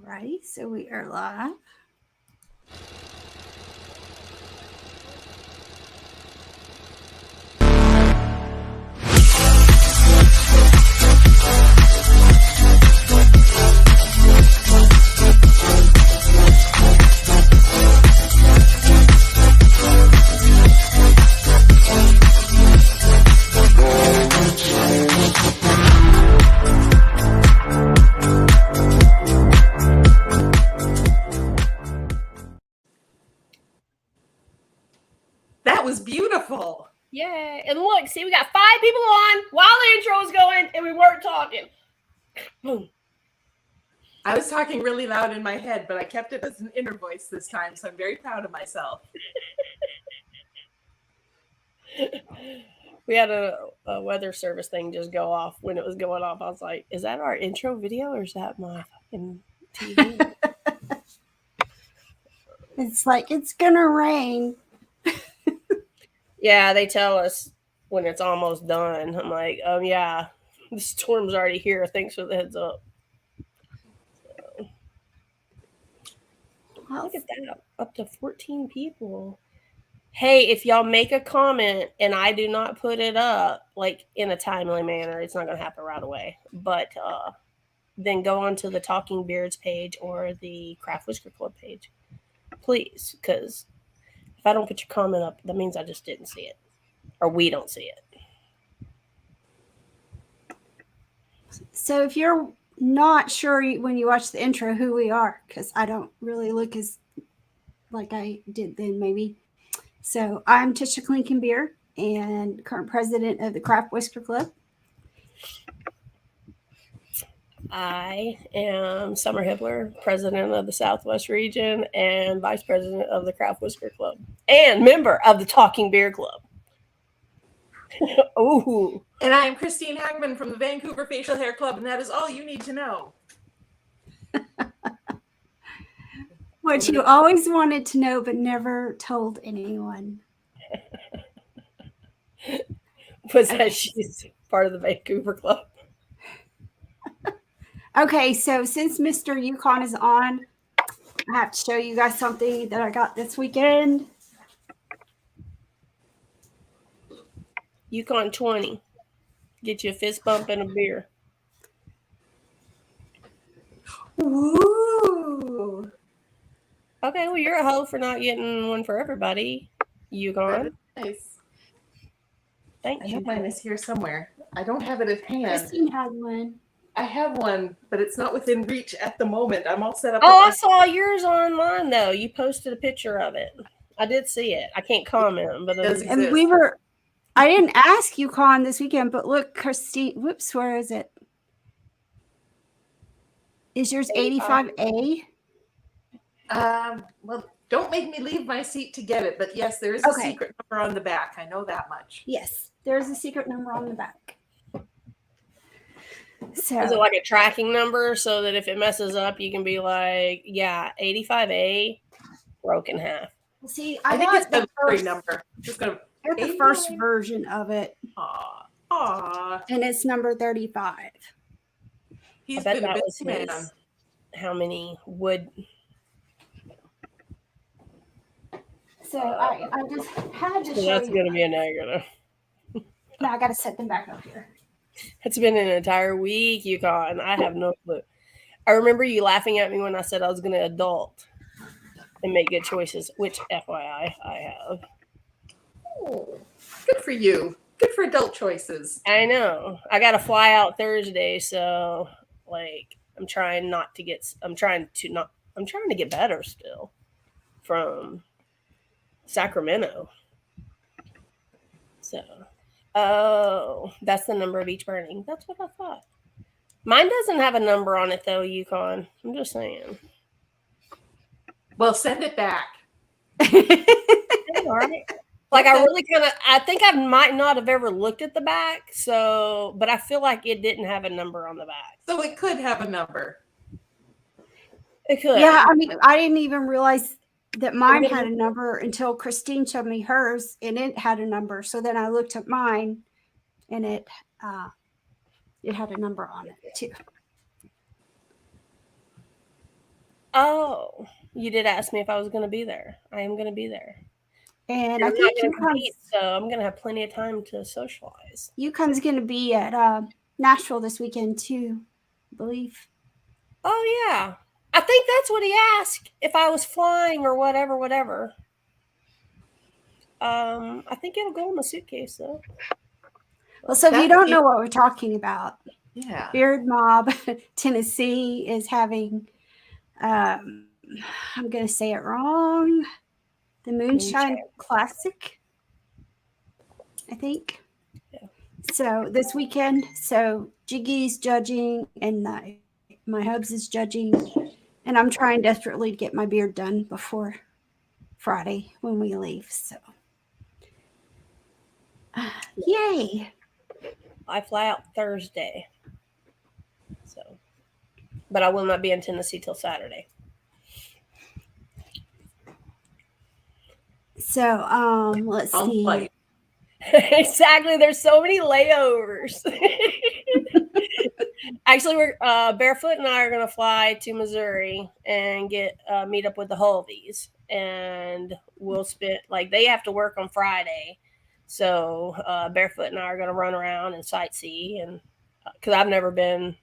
Alrighty, so we are live. That was beautiful. Yay. And look, see, we got 5 people on while the intro was going and we weren't talking. Boom. I was talking really loud in my head, but I kept it as an inner voice this time, so I'm very proud of myself. We had a weather service thing just go off when it was going off. I was like, is that our intro video or is that my fucking TV? It's like it's gonna rain. Yeah, they tell us when it's almost done. I'm like, yeah, the storm's already here. Thanks for the heads up. So, look at that, up to 14 people. Hey, if y'all make a comment and I do not put it up like in a timely manner, it's not going to happen right away. But then go on to the Talking Beards page or the Craft Whisker Club page, please, because if I don't put your comment up, that means I just didn't see it, or we don't see it. So if you're not sure when you watch the intro who we are, because I don't really look as like I did then maybe. So I'm Tisha Clinkin Beer and current president of the Craft Whisker Club. I am Summer Hibbler, president of the Southwest region and vice president of the Craft Whisker Club and member of the Talking Beer Club. Ooh. And I am Christine Hagman from the Vancouver Facial Hair Club, and that is all you need to know. What you always wanted to know but never told anyone. Was that she's part of the Vancouver Club. Okay, so since Mr. Yukon is on, I have to show you guys something that I got this weekend. Yukon 20. Get you a fist bump and a beer. Ooh. Okay, well, you're a hoe for not getting one for everybody, Yukon. Nice. Thank I you. know mine is here somewhere. I don't have it at hand. Christine had one. I have one, but it's not within reach at the moment. I'm all set up. Oh, I saw yours online, though. You posted a picture of it. I did see it. I can't comment, but and I didn't ask Yukon this weekend, but look, Christine, whoops, where is it? Is yours 85A? Well, don't make me leave my seat to get it, but yes, there is a secret number on the back. I know that much. Yes, there's a secret number on the back. So, is it like a tracking number so that if it messes up, you can be like, yeah, 85A broke in half? See, I think it's the first number. Just gonna the first version of it. Aww. And it's number 35. I bet that was his. How many would? So I just had to show that's going to be a negative. Now I got to set them back up here. It's been an entire week, Yukon. I have no clue. I remember you laughing at me when I said I was going to adult and make good choices, which FYI I have. Oh, good for you. Good for adult choices. I know. I got to fly out Thursday, so like I'm trying to get better still from Sacramento. So, oh, that's the number of each burning. That's what I thought. Mine doesn't have a number on it though, Yukon. I'm just saying. Well, send it back. All right. Like I think I might not have ever looked at the back, but I feel like it didn't have a number on the back. So it could have a number. It could. Yeah, I mean, I didn't even realize that mine had a number until Christine showed me hers, and it had a number. So then I looked at mine, and it had a number on it too. Oh, you did ask me if I was going to be there. I am going to be there. And And I I'm not think going to compete, so I'm going to have plenty of time to socialize. UConn's going to be at Nashville this weekend too, I believe. Oh, yeah. I think that's what he asked, if I was flying or whatever. I think it'll go in my suitcase, though. Well, so if you That's don't the- know what we're talking about, Yeah. Beard Mob Tennessee is having, I'm going to say it wrong, the Moonshine Classic, I think. Yeah. So this weekend, so Jiggy's judging and my hubs is judging, and I'm trying desperately to get my beard done before Friday when we leave. So, yay! I fly out Thursday. So, but I will not be in Tennessee till Saturday. So, let's On see. flight. Exactly. There's so many layovers. Actually, we're Barefoot and I are going to fly to Missouri and get meet up with the Hulvies, and we'll spend they have to work on Friday, so Barefoot and I are going to run around and sightsee, and because I've never been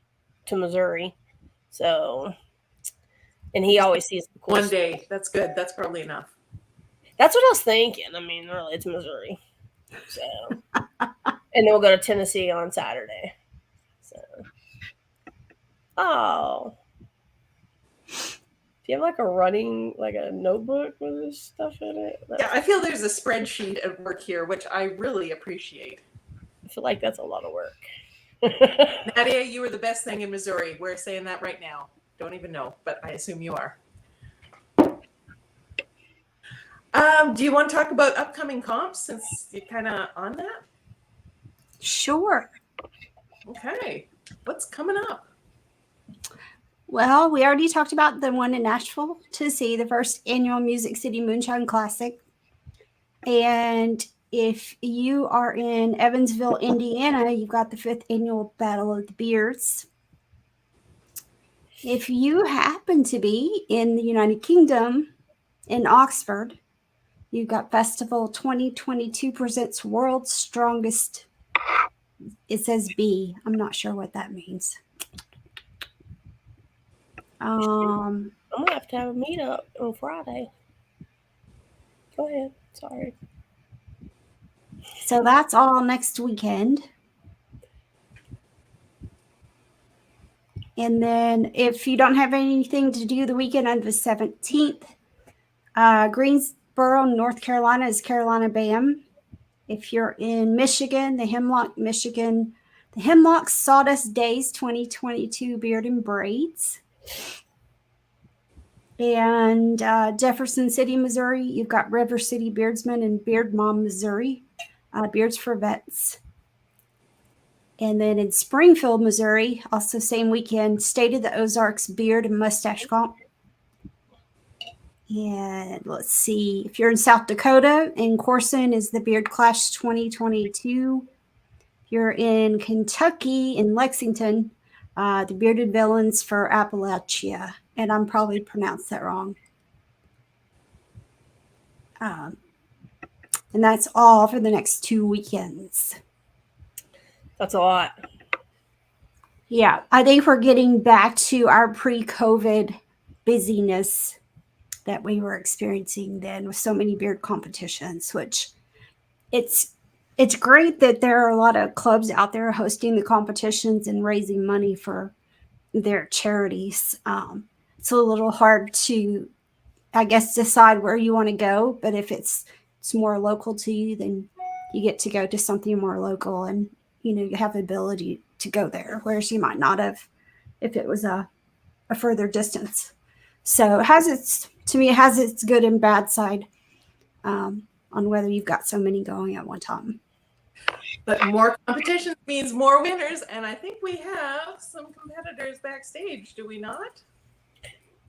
to Missouri, so and he always sees the cool One stuff. day. That's good. That's probably enough. That's what I was thinking. I mean, really, it's Missouri, so and then we'll go to Tennessee on Saturday. So, oh. Do you have a notebook with this stuff in it? Yeah, I feel there's a spreadsheet at work here, which I really appreciate. I feel like that's a lot of work. Nadia, you were the best thing in Missouri. We're saying that right now. Don't even know, but I assume you are. Do you want to talk about upcoming comps since you're kind of on that? Sure. Okay. What's coming up? Well, we already talked about the one in Nashville, Tennessee, the first annual Music City Moonshine Classic. And if you are in Evansville, Indiana, you've got the 5th annual Battle of the Beards. If you happen to be in the United Kingdom, in Oxford, you've got Festival 2022 presents World's Strongest. It says B. I'm not sure what that means. I'm gonna have to have a meetup on Friday. Go ahead. Sorry. So that's all next weekend. And then if you don't have anything to do the weekend on the 17th, Greensboro, North Carolina is Carolina BAM. If you're in Michigan, the Hemlock Sawdust Days 2022 Beard and Braids. And Jefferson City, Missouri, you've got River City Beardsman and Beard Mom, Missouri, Beards for Vets. And then in Springfield, Missouri, also same weekend, State of the Ozarks Beard and Mustache Comp. And let's see, if you're in South Dakota, in Corson is the Beard Clash 2022. If you're in Kentucky, in Lexington, the Bearded Villains for Appalachia. And I'm probably pronounced that wrong. And that's all for the next 2 weekends. That's a lot. Yeah, I think we're getting back to our pre-COVID busyness that we were experiencing then with so many beard competitions, which it's great that there are a lot of clubs out there hosting the competitions and raising money for their charities. It's a little hard to, I guess, decide where you want to go, but if it's more local to you, then you get to go to something more local and, you have the ability to go there, whereas you might not have if it was a further distance. So it has its good and bad side on whether you've got so many going at one time. But more competition means more winners, and I think we have some competitors backstage, do we not?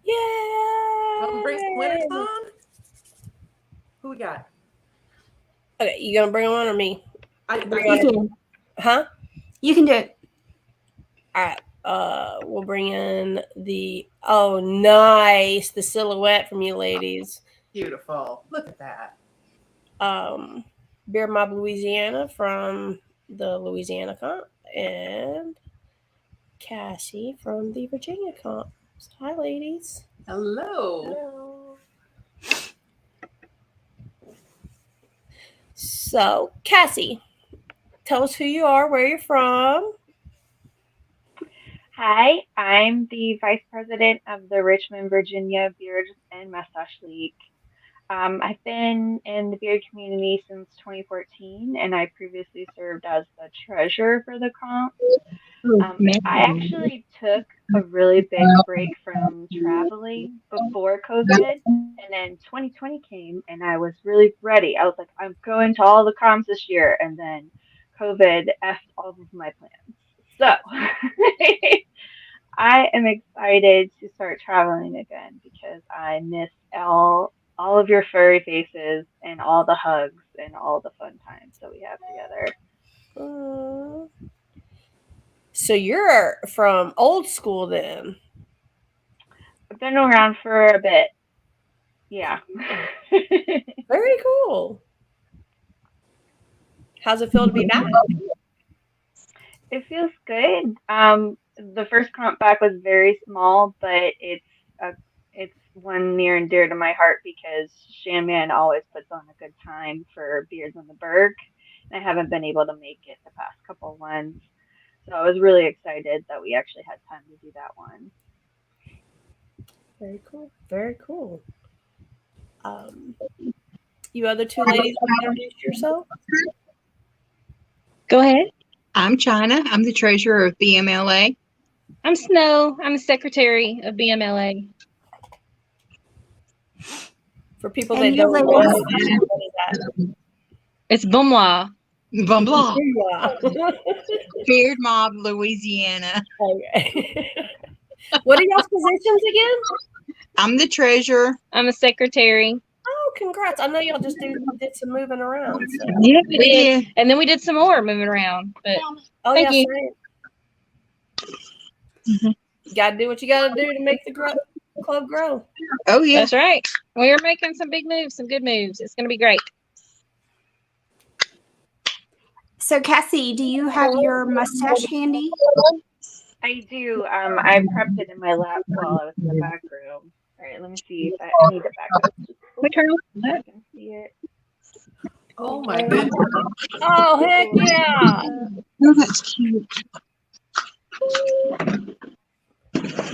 Yeah. Want to bring some winners on? Who we got? Okay, you gonna bring one or me? You can Huh? do it. All right. We'll bring in the nice the silhouette from you ladies. Beautiful. Look at that. Beer Mob Louisiana from the Louisiana comp, and Cassie from the Virginia comp. Hi, ladies. Hello. Hello. So, Cassie, tell us who you are, where you're from. Hi, I'm the Vice President of the Richmond, Virginia Beard and Mustache League. I've been in the beard community since 2014, and I previously served as the treasurer for the comp. I actually took a really big break from traveling before COVID, and then 2020 came, and I was really ready. I was like, I'm going to all the comps this year, and then COVID effed all of my plans. So I am excited to start traveling again because I miss all of your furry faces and all the hugs and all the fun times that we have together. So you're from old school then? I've been around for a bit. Yeah. Very cool. How's it feel to be back? It feels good. The first comp back was very small, but it's one near and dear to my heart because Shanman always puts on a good time for Beards on the Berg. And I haven't been able to make it the past couple ones. So I was really excited that we actually had time to do that one. Very cool. Very cool. You other two ladies, introduce yourself. Go ahead. I'm China. I'm the treasurer of BMLA. I'm Snow. I'm the secretary of BMLA. For people And that you don't know, ladies- what is that? It's Bumla. Blah, blah. Wow. Beard Mob, Louisiana. Okay. What are y'all's positions again? I'm the treasurer. I'm the secretary. Oh, congrats. I know y'all just did some moving around. So. Yeah, we We did. did. And then we did some more moving around. But Oh, Thank yeah. you. You gotta do what you gotta do to make the club grow. Oh, yeah. that's right. We're making some big moves, some good moves. It's going to be great. So, Cassie, do you have your mustache handy? I do. I prepped it in my lap while I was in the back room. All right, let me see if I need to back up. Wait, turn So I can see it. Oh my goodness. Oh, heck yeah. Oh, that's cute.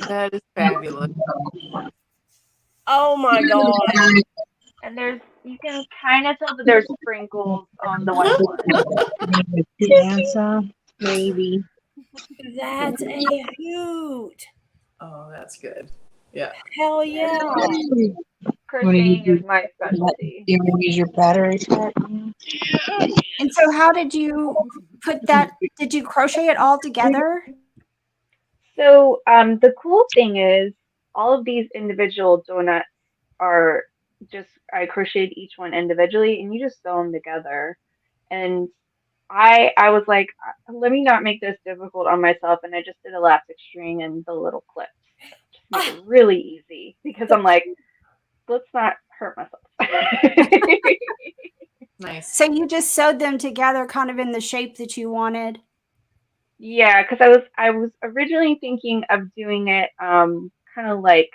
That is fabulous. Oh, my God. And you can kind of tell that there's sprinkles on the white one. Yeah, maybe. That's a hoot. Oh, that's good. Yeah. Hell yeah. Crocheting is my specialty. You want to use your battery pack? And so, how did you put that? Did you crochet it all together? So the cool thing is all of these individual donuts are just I crocheted each one individually and you just sew them together. And I was like, let me not make this difficult on myself, and I just did elastic string and the little clips. Just make it really easy because I'm like, let's not hurt myself. Nice. So you just sewed them together, kind of in the shape that you wanted. Yeah, because I was originally thinking of doing it kind of like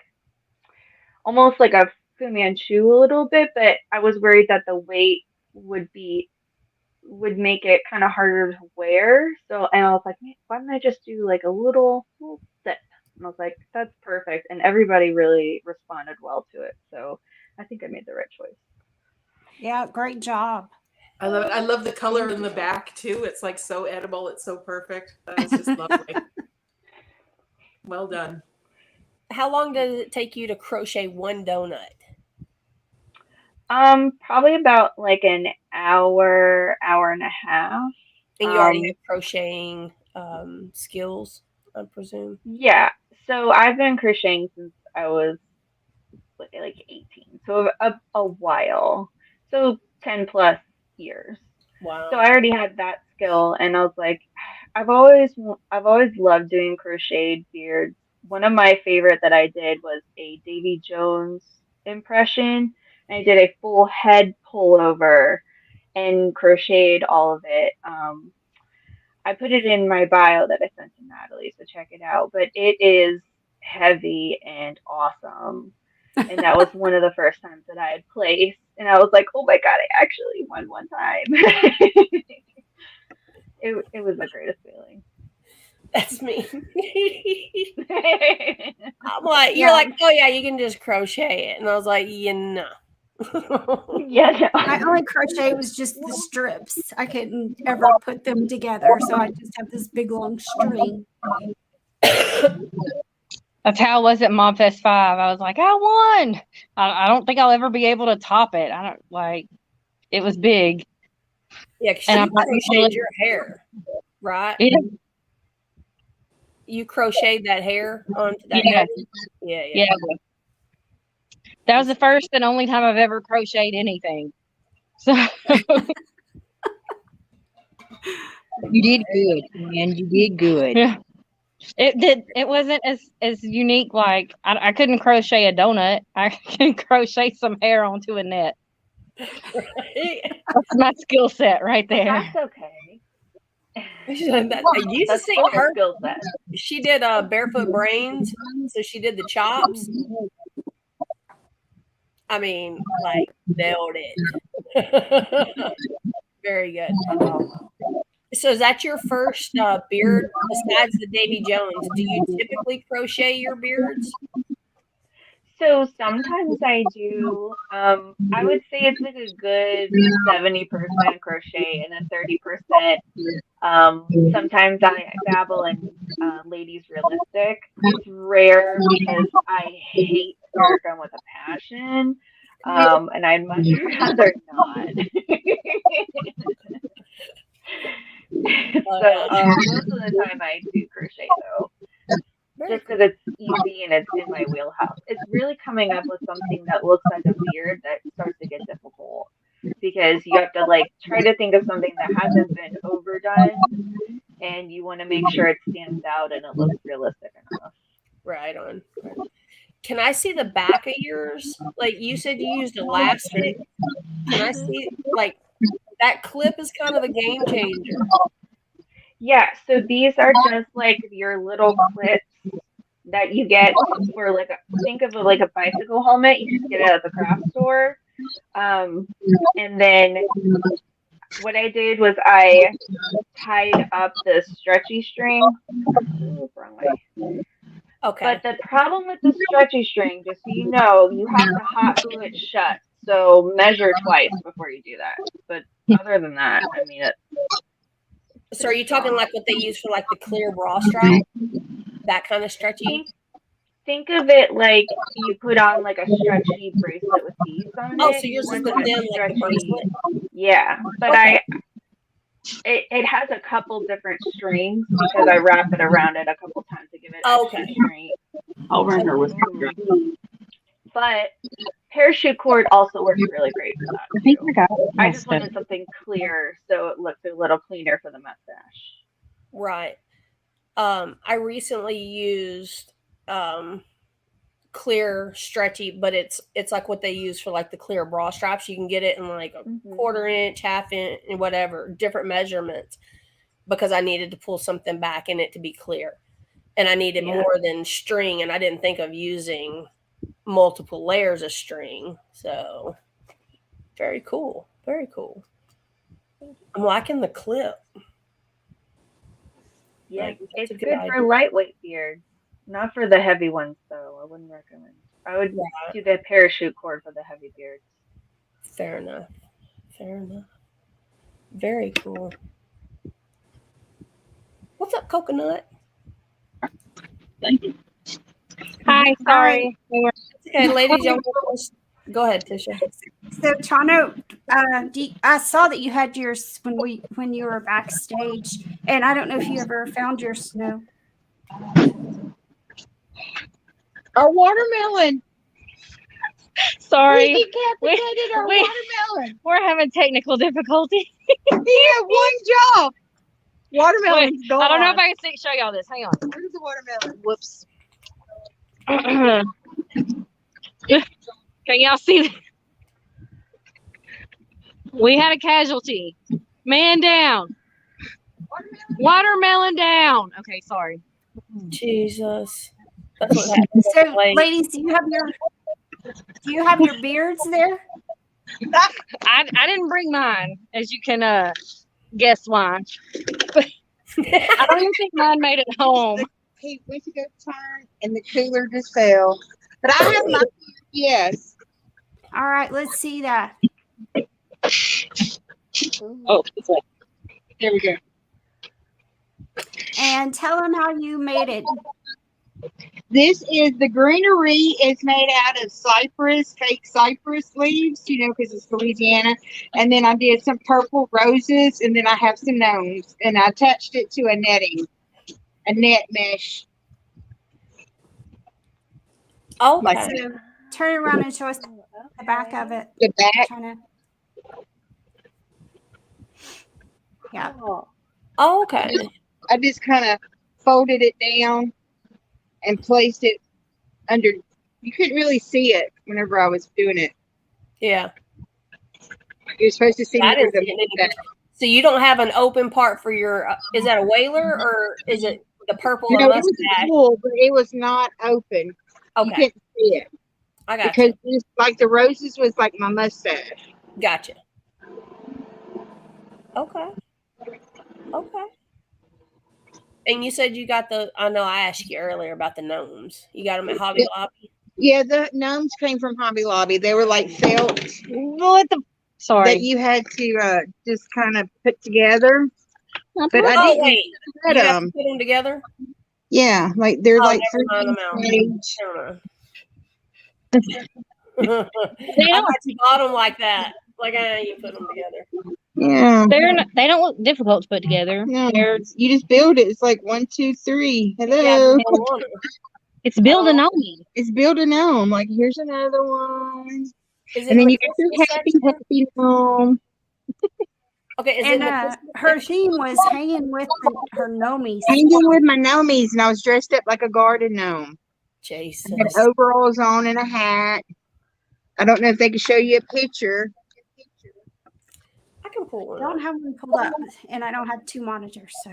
almost like a Fu Manchu a little bit, but I was worried that the weight would make it kind of harder to wear. So, and I was like, "Man, why don't I just do like a little zip?" And I was like, that's perfect. And everybody really responded well to it. So I think I made the right choice. Yeah, great job. I love it. I love the color in the back too. It's like so edible. It's so perfect. That was just lovely. Well done. How long does it take you to crochet one donut? Probably about like an hour and a half. And you already have crocheting skills, I presume. Yeah. So I've been crocheting since I was like 18. So a while. So 10 plus years. Wow. So I already had that skill, and I was like, I've always loved doing crocheted beards. One of my favorite that I did was a Davy Jones impression. And I did a full head pullover and crocheted all of it. I put it in my bio that I sent to Natalie, so check it out. But it is heavy and awesome. And that was one of the first times that I had placed. And I was like, oh my God, I actually won one time. It was the greatest feeling. That's me. I'm like, you're like, oh yeah, you can just crochet it. And I was like, yeah, no. Yeah, no. My only crochet was just the strips. I couldn't ever put them together, so I just have this big long string. That's how it was at Mobfest 5. I was like, I won. I don't think I'll ever be able to top it. I don't like. It was big. Yeah, because And you I'm not crocheted usually- your hair, right? Yeah. You crocheted that hair onto that Yeah. head? Yeah. Yeah. That was the first and only time I've ever crocheted anything. So You did good, man. You did good. yeah. It wasn't as unique. Like I couldn't crochet a donut. I can crochet some hair onto a net. That's my skill set right But there. that's okay. I used to That's see part of her. skill set. She did barefoot brains, so she did the chops. I mean, like nailed it. Very good. So is that your first beard besides the Davy Jones? Do you typically crochet your beards? So sometimes I do. I would say it's like a good 70% crochet and then 30%. Sometimes I dabble in ladies realistic. It's rare because I hate skirt with a passion. And I'd much rather not. So most of the time I do crochet though. Just because it's easy and it's in my wheelhouse. It's really coming up with something that looks like a beard that starts to get difficult because you have to like try to think of something that hasn't been overdone and you want to make sure it stands out and it looks realistic enough. Right on. Can I see the back of yours? Like you said you used elastic. Can I see like that clip is kind of a game changer. Yeah, so these are just like your little clips that you get for like think of it like a bicycle helmet. You just get it at the craft store. And then what I did was I tied up the stretchy string. Ooh, wrong way. Okay. But the problem with the stretchy string, just so you know, you have to hot glue it shut. So measure twice before you do that. But other than that, I mean it. So are you talking like what they use for like the clear bra strap? That kind of stretchy? Think of it like you put on like a stretchy bracelet with beads on it. Oh, so yours is the thin like the bracelet? Yeah, but Okay. it has a couple different strings because I wrap it around it a couple times to give it extra strength. I'll run her with But parachute cord also works really great for that. I think I got it. I just wanted something clear so it looks a little cleaner for the mustache. Right. I recently used clear stretchy, but it's like what they use for like the clear bra straps. You can get it in like a quarter inch, half inch, and whatever, different measurements because I needed to pull something back in it to be clear. And I needed more than string, and I didn't think of using multiple layers of string. So very cool. Very cool. I'm liking the clip. Yeah, Like, it's a good good idea. for lightweight beard. Not for the heavy ones though. I wouldn't recommend. I would do the parachute cord for the heavy beards. Fair enough. Fair enough. Very cool. What's up, Coconut? Thank you. Hi, sorry. Okay, ladies, y'all go ahead, Tisha. So Chano, I saw that you had yours when you were backstage, and I don't know if you ever found your snow. Our watermelon. Sorry. We decapitated our we- watermelon. We're having technical difficulty. He had one job. Watermelon's gone. I don't know if I can show y'all this. Hang on. Where's the watermelon? Whoops. Can y'all see that? We had a casualty. Man down. Watermelon down. Okay, sorry. Jesus. That's what happens. So, ladies, do you have your beards there? I didn't bring mine, as you can guess why. I don't even think mine made it home. He went to go turn and the cooler just fell. But I have my yes. All right, let's see that. Oh, there we go. And tell them how you made it. This is the greenery is made out of cypress, fake cypress leaves, you know, because it's Louisiana. And then I did some purple roses, and then I have some gnomes, and I attached it to a net mesh. Okay. So turn it around and show us the back of it. The back. Yeah. Oh, okay. I just kind of folded it down and placed it under. You couldn't really see it whenever I was doing it. Yeah. You're supposed to see I where didn't see anything. So you don't have an open part for your, is that a whaler or is it the purple or No, it mustache? was full, but it was not open. You Okay. couldn't see it. I got Because it's like the roses was like my mustache. Gotcha. Okay. Okay. And you said you got I know I asked you earlier about the gnomes. You got them at Hobby Lobby? Yeah, the gnomes came from Hobby Lobby. They were like felt What the? Sorry. that you had to just kind of put together. But I Oh, didn't wait. put You have them. to put them together? Yeah, like they're Oh, like never mind, freaking I'm out. sage. I thought you bought them like that. Like, you put them together. Yeah. They don't look difficult to put together. No, you just build it. It's like 1, 2, 3. Hello. It's building on me. It's build a gnome. Like here's another one. Is it And then you the get your Christmas happy gnome. Okay, is And it the her theme was hanging with her gnomies. Hanging with my gnomies, and I was dressed up like a garden gnome. Jesus. I had overalls on and a hat. I don't know if they can show you a picture. I can pull one I don't up. have one pulled up, and I don't have 2 monitors, so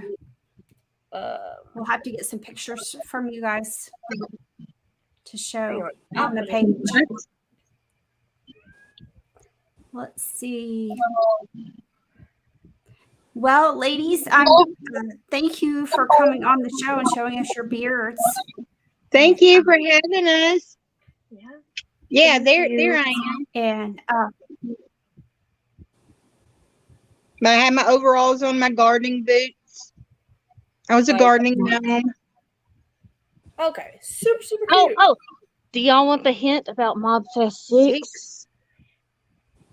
Uh, we'll have to get some pictures from you guys to show hang on the page. Let's see. Well, ladies, thank you for coming on the show and showing us your beards. Thank you for having us. Yeah. Yeah, Thank there you. I am. And I had my overalls on, my gardening boots. I was a gardening gnome. okay. Super cute. Oh. Do y'all want the hint about Mob Fest 6?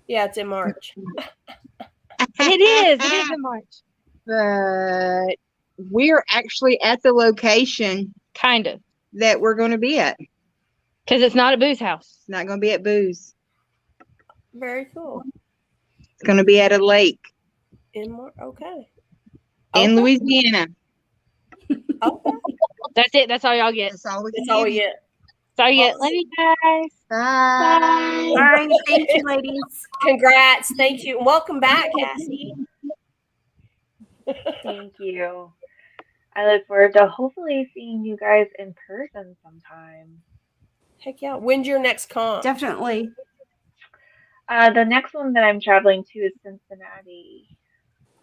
Yeah, it's in March. It is in March. But we're actually at the location Kind of. that we're going to be at. Because it's not at Boo's house. It's not going to be at Boo's. Very cool. It's going to be at a lake In March. Okay. in Louisiana. Okay. That's it. That's all y'all get. That's all we That's can all we give you. get. That's all you get. Love you guys. Bye. all right, thank you, ladies. Congrats. Thank you. And welcome back, Cassie. Thank you. I look forward to hopefully seeing you guys in person sometime. Heck yeah. When's your next comp? Definitely. The next one that I'm traveling to is Cincinnati.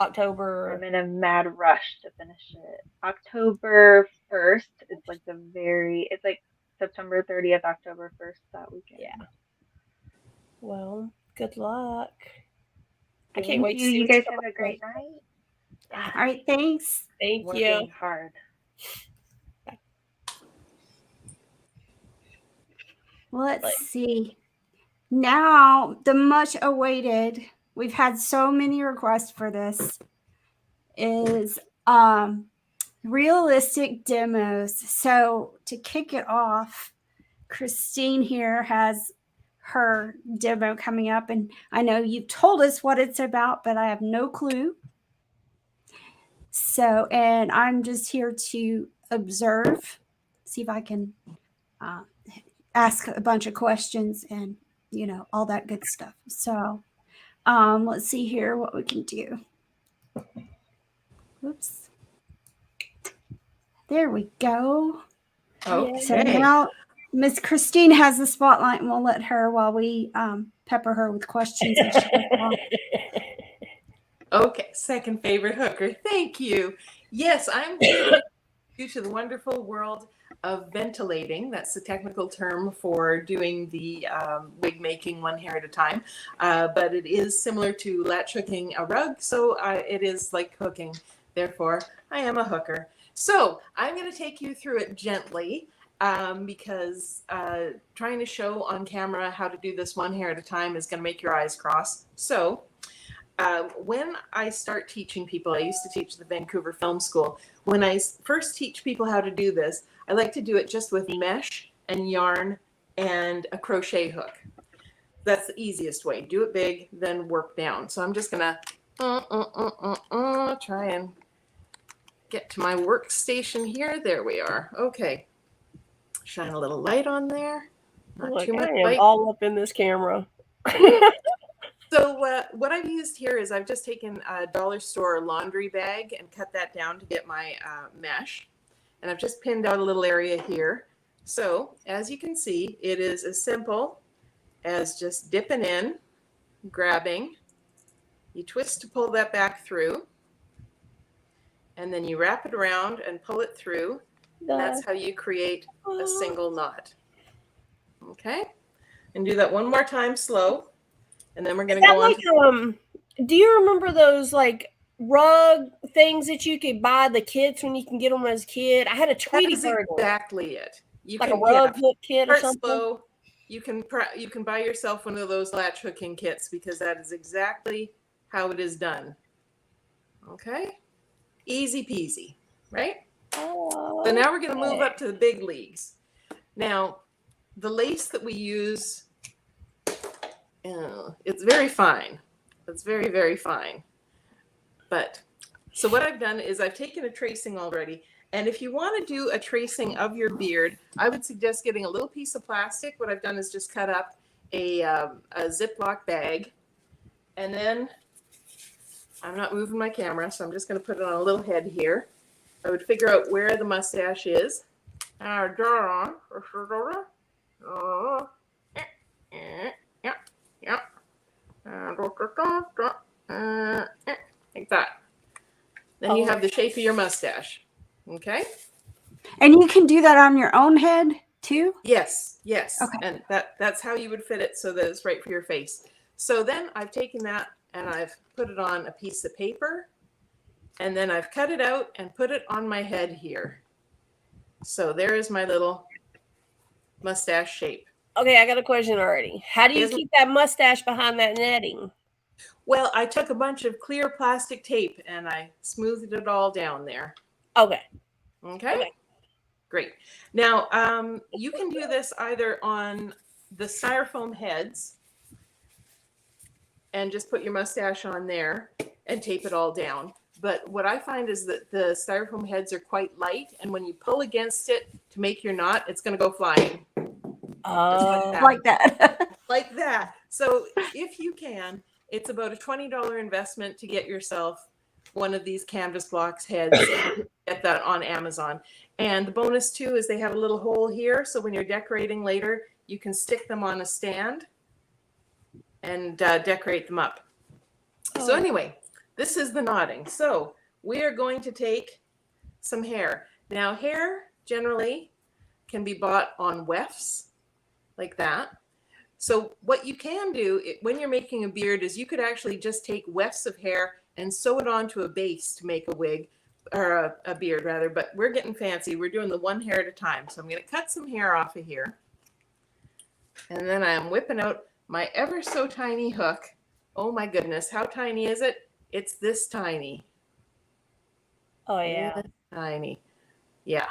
October. I'm in a mad rush to finish it. October 1st. It's like it's like September 30th, October 1st that weekend. Yeah. Well, good luck. I Thank can't wait to you. see You what guys come have a up great with. night. All right, thanks. Thank Working you. hard. Let's see. Now, the much awaited, we've had so many requests for this, is realistic demos. So to kick it off, Christine here has her demo coming up, and I know you've told us what it's about, but I have no clue. So, and I'm just here to observe, see if I can ask a bunch of questions and, all that good stuff. So, let's see here what we can do. Oops. There we go. Okay. So now Miss Christine has the spotlight, and we'll let her while we pepper her with questions as she goes along. Okay, second favorite hooker. Thank you. Yes, I'm here to you to the wonderful world of ventilating. That's the technical term for doing the wig making one hair at a time. But it is similar to latch hooking a rug, so it is like hooking. Therefore, I am a hooker. So I'm going to take you through it gently because trying to show on camera how to do this one hair at a time is going to make your eyes cross. So when I start teaching people, I used to teach at the Vancouver Film School. When I first teach people how to do this, I like to do it just with mesh and yarn and a crochet hook. That's the easiest way. Do it big, then work down. So I'm just gonna try and get to my workstation here. There we are. Okay. Shine a little light on there. Not Look, too much I am light. all up in this camera. So what I've used here is I've just taken a dollar store laundry bag and cut that down to get my mesh. And I've just pinned out a little area here. So as you can see, it is as simple as just dipping in, grabbing, you twist to pull that back through, and then you wrap it around and pull it through. And that's how you create a single knot. Okay? And do that one more time slow. And then we're going to go on. Do you remember those like rug things that you could buy the kids when you can get them as a kid? I had a Tweety That's bird, exactly it. You like can, a rug hook kit or start something. slow. You can buy yourself one of those latch hooking kits because that is exactly how it is done. Okay? Easy peasy, right? Oh, So now we're going to move up to the big leagues. Now, the lace that we use, it's very fine. It's very, very fine. But, so what I've done is I've taken a tracing already. And if you want to do a tracing of your beard, I would suggest getting a little piece of plastic. What I've done is just cut up a Ziploc bag. And then, I'm not moving my camera, so I'm just going to put it on a little head here. I would figure out where the mustache is. Like that. Then you have the shape of your mustache. Okay? And you can do that on your own head too? Yes, yes. Okay. And that's how you would fit it so that it's right for your face. So then I've taken that and I've put it on a piece of paper. And then I've cut it out and put it on my head here. So there is my little mustache shape. Okay, I got a question already. How do you keep that mustache behind that netting? Well, I took a bunch of clear plastic tape and I smoothed it all down there. Okay. Okay. Great. Now, you can do this either on the styrofoam heads and just put your mustache on there and tape it all down. But what I find is that the styrofoam heads are quite light, and when you pull against it to make your knot, it's going to go flying. Like that. Like that. So if you can, it's about a $20 investment to get yourself one of these canvas blocks heads. Get that on Amazon. And the bonus too is they have a little hole here, so when you're decorating later, you can stick them on a stand and decorate them up. So anyway, this is the knotting. So we are going to take some hair. Now, hair generally can be bought on wefts like that. So what you can do when you're making a beard is you could actually just take wefts of hair and sew it onto a base to make a wig, or a beard rather, but we're getting fancy. We're doing the one hair at a time. So I'm going to cut some hair off of here. And then I am whipping out my ever so tiny hook. Oh my goodness, how tiny is it? It's this tiny. Oh yeah. This tiny. Yeah.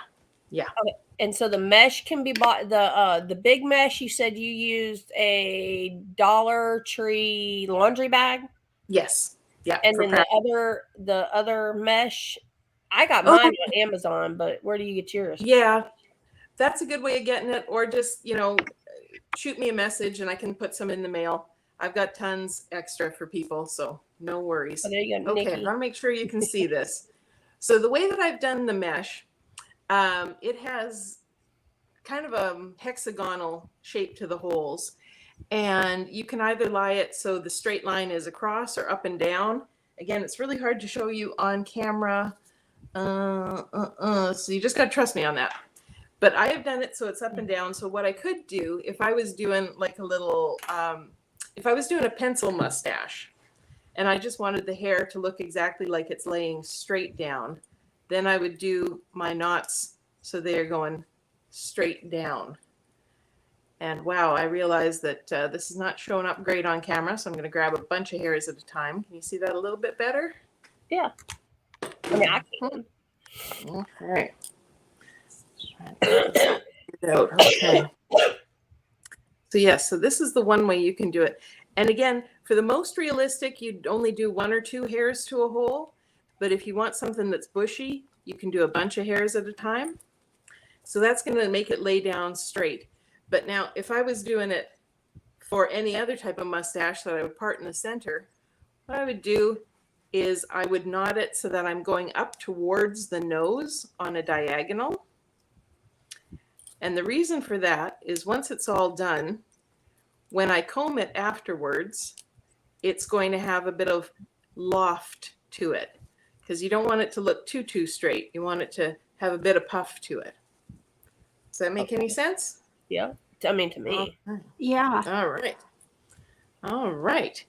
Yeah. Okay. And so the mesh can be bought. The big mesh, you said you used a Dollar Tree laundry bag. Yes. Yeah. And then the other mesh I got mine on Amazon, but where do you get yours? Yeah, that's a good way of getting it. Or just, shoot me a message and I can put some in the mail. I've got tons extra for people, so no worries. Oh, there you go, Okay, Nikki. I'm gonna make sure you can see this. So the way that I've done the mesh, it has kind of a hexagonal shape to the holes. And you can either lie it so the straight line is across or up and down. Again, it's really hard to show you on camera. So you just got to trust me on that. But I have done it so it's up and down. So what I could do if I was doing like a little, if I was doing a pencil mustache and I just wanted the hair to look exactly like it's laying straight down, then I would do my knots so they're going straight down. And wow, I realized that this is not showing up great on camera, so I'm going to grab a bunch of hairs at a time. Can you see that a little bit better? Yeah. I mean, I can. Okay. Okay. So yes, so this is the one way you can do it. And again, for the most realistic, you'd only do 1 or 2 hairs to a hole. But if you want something that's bushy, you can do a bunch of hairs at a time. So that's going to make it lay down straight. But now if I was doing it for any other type of mustache that I would part in the center, what I would do is I would knot it so that I'm going up towards the nose on a diagonal. And the reason for that is once it's all done, when I comb it afterwards, it's going to have a bit of loft to it because you don't want it to look too straight. You want it to have a bit of puff to it. Does that make any sense? Yeah. I mean, to me. Yeah. All right. All right.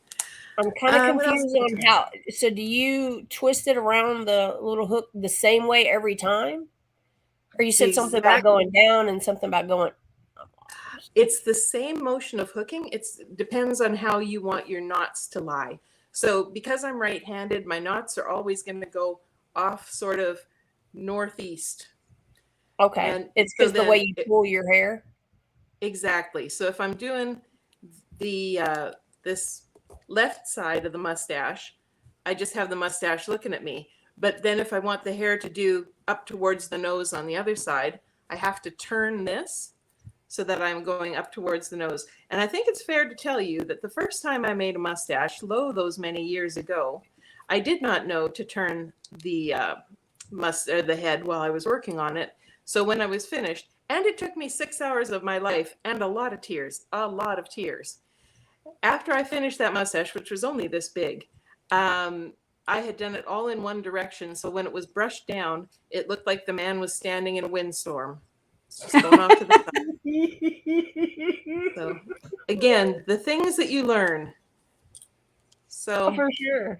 I'm kind of confused on how. So, do you twist it around the little hook the same way every time? Or you said something about going down and something about going. It's the same motion of hooking. It depends on how you want your knots to lie. So, because I'm right-handed, my knots are always going to go off sort of northeast. Okay. And it's because the way you pull your hair. Exactly. So if I'm doing the this left side of the mustache, I just have the mustache looking at me. But then if I want the hair to do up towards the nose on the other side, I have to turn this so that I'm going up towards the nose. And I think it's fair to tell you that the first time I made a mustache, those many years ago, I did not know to turn the the head while I was working on it. So when I was finished, and it took me 6 hours of my life and a lot of tears. After I finished that mustache, which was only this big, I had done it all in one direction. So when it was brushed down, it looked like the man was standing in a windstorm. It's just going off to the side. So again, the things that you learn. So for sure.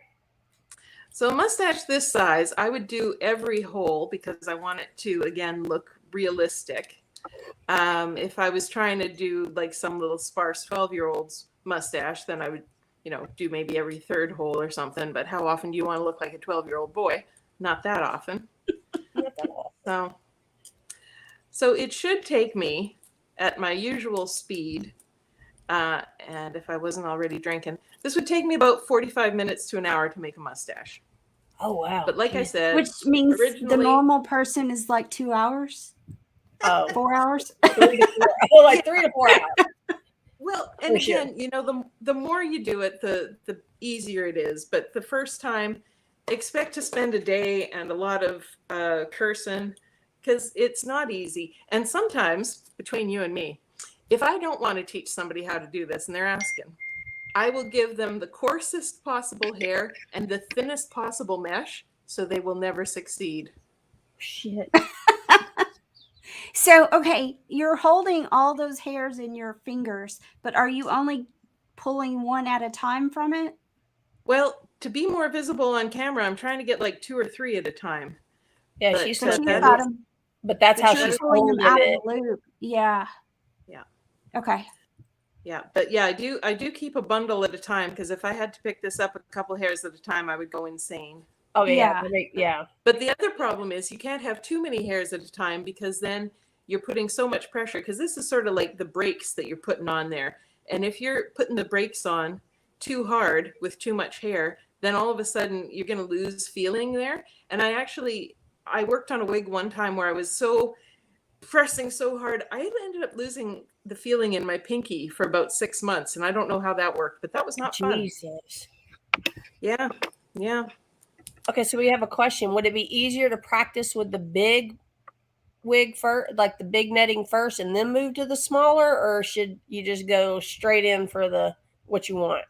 So a mustache this size, I would do every hole because I want it to, again, look realistic. If I was trying to do like some little sparse 12-year-old's mustache, then I would, do maybe every 3rd hole or something. But how often do you want to look like a 12-year-old boy? Not that often. Not that often. So it should take me at my usual speed. And if I wasn't already drinking, this would take me about 45 minutes to an hour to make a mustache. Oh, wow. But like I said, which means the normal person is like 2 hours. 4 hours. 3 to 4. Oh, like 3 to 4 hours. Well, and again, the more you do it, the easier it is. But the first time, expect to spend a day and a lot of cursing because it's not easy. And sometimes, between you and me, if I don't want to teach somebody how to do this and they're asking, I will give them the coarsest possible hair and the thinnest possible mesh so they will never succeed. Shit. So, okay, you're holding all those hairs in your fingers, but are you only pulling one at a time from it? Well, to be more visible on camera, I'm trying to get like 2 or 3 at a time. Yeah, but she's but that's how she's pulling them out it. of the loop. Yeah. Yeah. Okay. Yeah, but yeah, I do keep a bundle at a time because if I had to pick this up a couple hairs at a time, I would go insane. Oh yeah. Yeah. But the other problem is you can't have too many hairs at a time because then you're putting so much pressure because this is sort of like the brakes that you're putting on there. And if you're putting the brakes on too hard with too much hair, then all of a sudden you're going to lose feeling there. And I actually I worked on a wig one time where I was so pressing so hard, I ended up losing the feeling in my pinky for about 6 months, and I don't know how that worked, but that was not fun. Jesus. Yeah, yeah. Okay, so we have a question. Would it be easier to practice with the big wig first, like the big netting first, and then move to the smaller, or should you just go straight in for the what you want?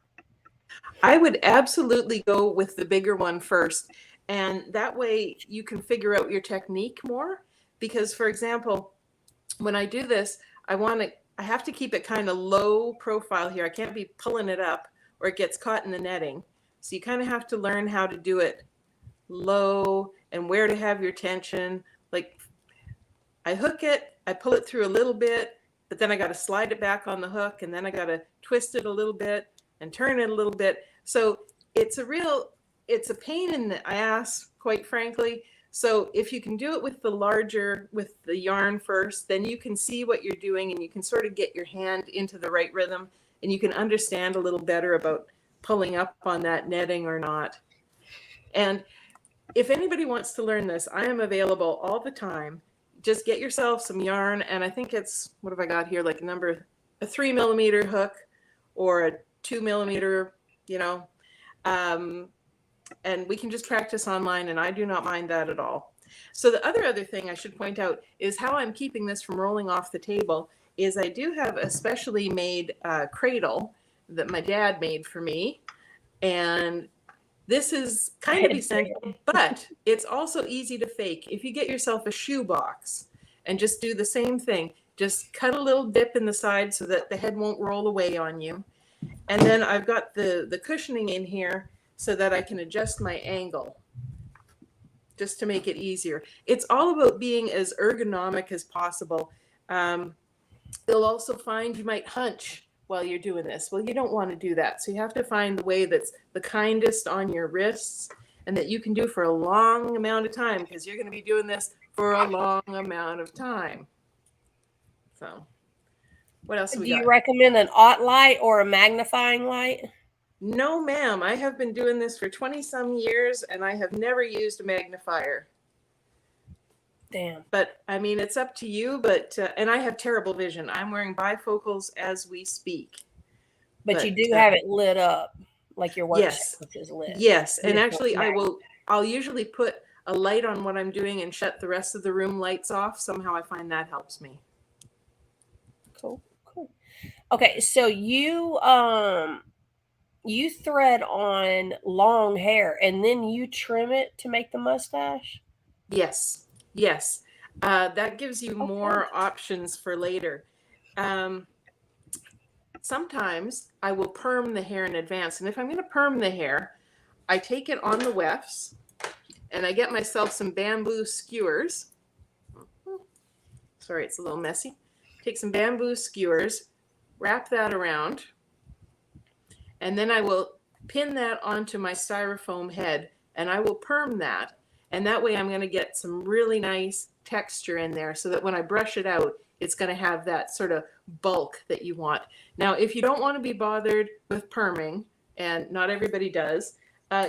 I would absolutely go with the bigger one first, and that way you can figure out your technique more. Because, for example, when I do this, I have to keep it kind of low profile here. I can't be pulling it up or it gets caught in the netting. So you kind of have to learn how to do it low and where to have your tension. Like I hook it, I pull it through a little bit, but then I got to slide it back on the hook, and then I got to twist it a little bit and turn it a little bit. So it's a pain in the ass, quite frankly. So if you can do it with the yarn first, then you can see what you're doing and you can sort of get your hand into the right rhythm, and you can understand a little better about pulling up on that netting or not. And if anybody wants to learn this, I am available all the time. Just get yourself some yarn, and I think it's, what have I got here, like a 3mm hook or a 2mm, and we can just practice online, and I do not mind that at all. So the other thing I should point out is how I'm keeping this from rolling off the table is I do have a specially made cradle that my dad made for me, and this is kind of essential, but it's also easy to fake. If you get yourself a shoe box and just do the same thing, just cut a little dip in the side so that the head won't roll away on you. And then I've got the cushioning in here so that I can adjust my angle just to make it easier. It's all about being as ergonomic as possible. You'll also find you might hunch while you're doing this. Well, you don't want to do that. So you have to find the way that's the kindest on your wrists and that you can do for a long amount of time, because you're going to be doing this for a long amount of time. So what else Do you recommend an aught light or a magnifying light? No, ma'am. I have been doing this for 20 some years and I have never used a magnifier. Damn. But I mean, it's up to you, but, and I have terrible vision. I'm wearing bifocals as we speak. But you do have it lit up, like your workspace is lit. Yes. And actually I'll usually put a light on what I'm doing and shut the rest of the room lights off. Somehow I find that helps me. Cool. Okay. So you thread on long hair and then you trim it to make the mustache? Yes. That gives you more options for later. Sometimes I will perm the hair in advance. And if I'm going to perm the hair, I take it on the wefts and I get myself some bamboo skewers. Sorry, it's a little messy. Take some bamboo skewers, wrap that around, and then I will pin that onto my styrofoam head and I will perm that. And that way I'm going to get some really nice texture in there so that when I brush it out, it's going to have that sort of bulk that you want. Now, if you don't want to be bothered with perming, and not everybody does,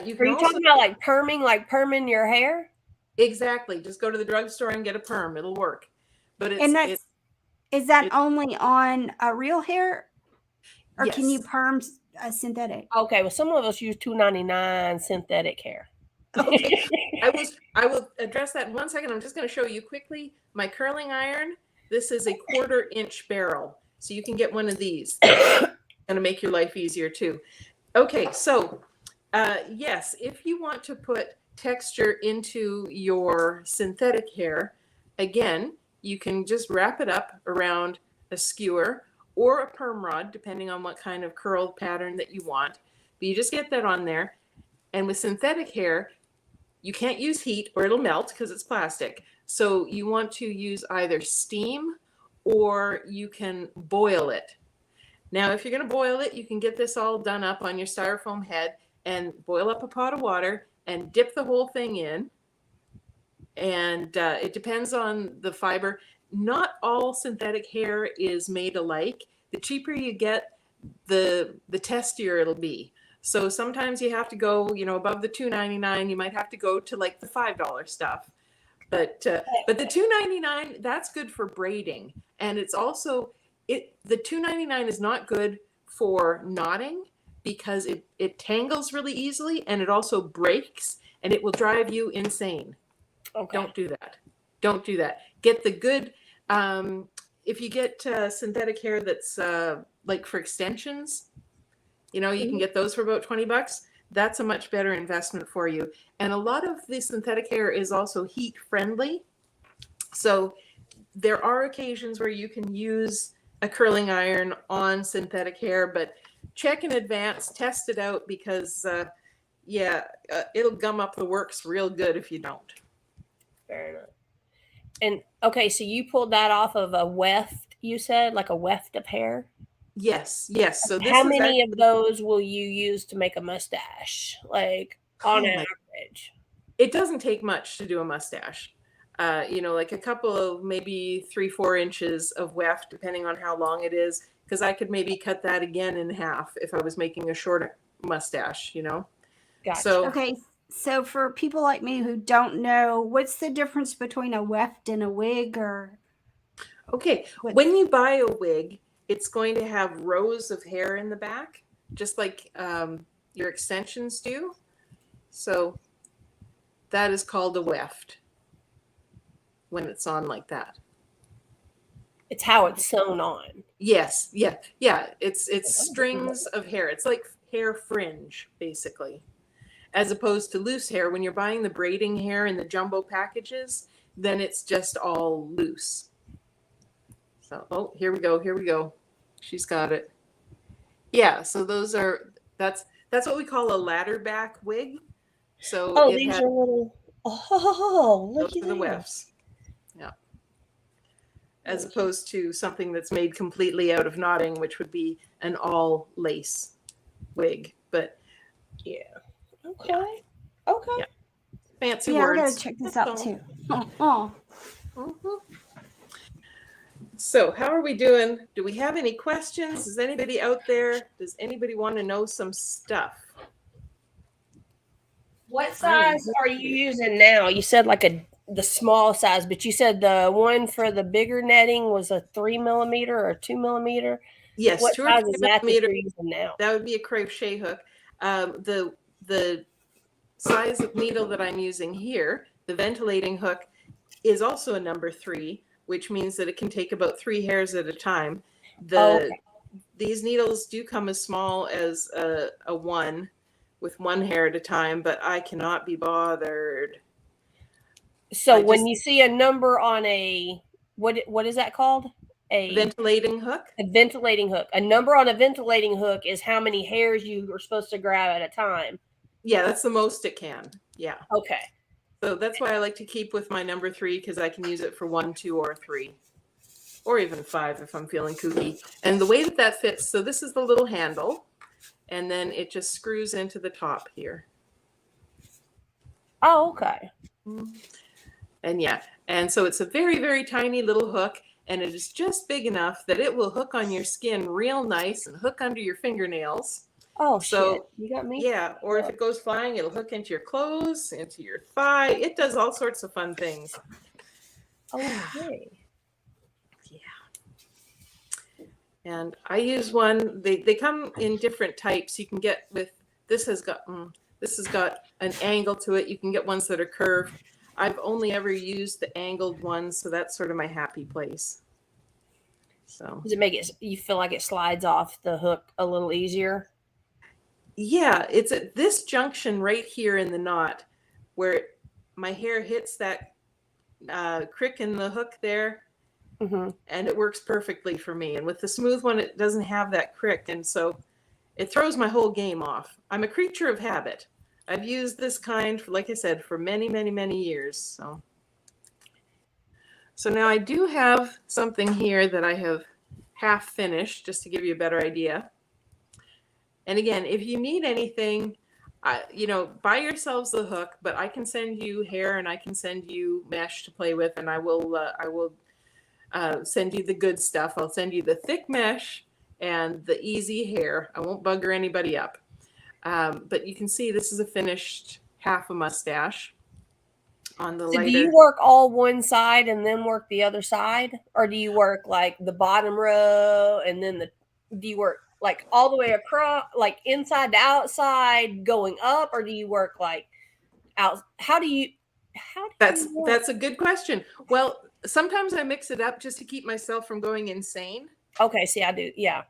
you can Are you talking about like perming your hair? Exactly. Just go to the drugstore and get a perm. It'll work. But is that only on a real hair? Or yes. Can you perm a synthetic? Okay, well, some of us use $2.99 synthetic hair. Okay. I will address that in 1 second. I'm just going to show you quickly my curling iron. This is a 1/4 inch barrel. So you can get one of these. Going to make your life easier too. Okay, so yes, if you want to put texture into your synthetic hair, again, you can just wrap it up around a skewer or a perm rod, depending on what kind of curl pattern that you want. But you just get that on there. And with synthetic hair, you can't use heat or it'll melt because it's plastic. So you want to use either steam or you can boil it. Now, if you're going to boil it, you can get this all done up on your styrofoam head and boil up a pot of water and dip the whole thing in. And it depends on the fiber. Not all synthetic hair is made alike. The cheaper you get, the testier it'll be. So sometimes you have to go, above the $2.99. You might have to go to like the $5 stuff. But the $2.99, that's good for braiding, and it's also the $2.99 is not good for knotting because it tangles really easily, and it also breaks, and it will drive you insane. Okay. Don't do that. Don't do that. Get the good. If you get synthetic hair that's like for extensions, you can get those for about $20. That's a much better investment for you. And a lot of the synthetic hair is also heat friendly. So there are occasions where you can use a curling iron on synthetic hair, but check in advance, test it out, because it'll gum up the works real good if you don't. Fair enough. And okay, so you pulled that off of a weft, you said, like a weft of hair? Yes. So this How is many actually, of those will you use to make a mustache? Like on Oh my- average. it doesn't take much to do a mustache. Like a couple of maybe 3-4 inches of weft, depending on how long it is, because I could maybe cut that again in half if I was making a shorter mustache, Gotcha. So Okay, so for people like me who don't know, what's the difference between a weft and a wig, or okay, what? when you buy a wig, it's going to have rows of hair in the back, just like your extensions do. So that is called a weft when it's on like that. It's how it's sewn on. Yes, yeah. It's strings of hair. It's like hair fringe, basically, as opposed to loose hair. When you're buying the braiding hair in the jumbo packages, then it's just all loose. So, here we go. She's got it. Yeah, so that's what we call a ladder back wig. So These are little. Oh, look those at are the that. wefts. Yeah. As opposed to something that's made completely out of knotting, which would be an all lace wig. But Yeah. Okay. Okay. Yeah. Fancy Yeah, I words. gotta check this out too. Oh. Mhm. So how are we doing? Do we have any questions? Is anybody out there? Does anybody want to know some stuff? What size are you using now? You said like the small size, but you said the one for the bigger netting was a 3 millimeter or 2 millimeter. Yes, What 2 or size 3 is that millimeter. you're using now? That would be a crochet hook. The size of needle that I'm using here, the ventilating hook, is also a number 3, which means that it can take about 3 hairs at a time. These needles do come as small as a 1 with 1 hair at a time, but I cannot be bothered. So when you see a number on a what is that called? A ventilating hook. A ventilating hook. A number on a ventilating hook is how many hairs you are supposed to grab at a time. Yeah, that's the most it can. Yeah. Okay. So that's why I like to keep with my number 3, because I can use it for 1, 2, or 3, or even 5 if I'm feeling kooky. And the way that fits, so this is the little handle, and then it just screws into the top here. Oh, okay. And yeah, and so it's a very, very tiny little hook, and it is just big enough that it will hook on your skin real nice and hook under your fingernails. Oh, so shit. You got me? Yeah, or if it goes flying, it'll hook into your clothes, into your thigh. It does all sorts of fun things. Okay. Yeah. And I use one. They come in different types. You can get with this has got an angle to it. You can get ones that are curved. I've only ever used the angled ones, so that's sort of my happy place. So does it make it you feel like it slides off the hook a little easier? Yeah, it's at this junction right here in the knot where my hair hits that crick in the hook there, and it works perfectly for me. And with the smooth one, it doesn't have that crick, and so it throws my whole game off. I'm a creature of habit. I've used this kind, like I said, for many, many, many years. So now I do have something here that I have half finished, just to give you a better idea. And again, if you need anything, buy yourselves the hook, but I can send you hair and I can send you mesh to play with, and I will send you the good stuff. I'll send you the thick mesh and the easy hair. I won't bugger anybody up. But you can see this is a finished half a mustache. on the So lighter. do you work all one side and then work the other side? Or do you work like the bottom row and then do you work like all the way across, like inside to outside going up? Or do you work like out? How do you work? That's a good question. Well, sometimes I mix it up just to keep myself from going insane. Okay, see, I do. Yeah.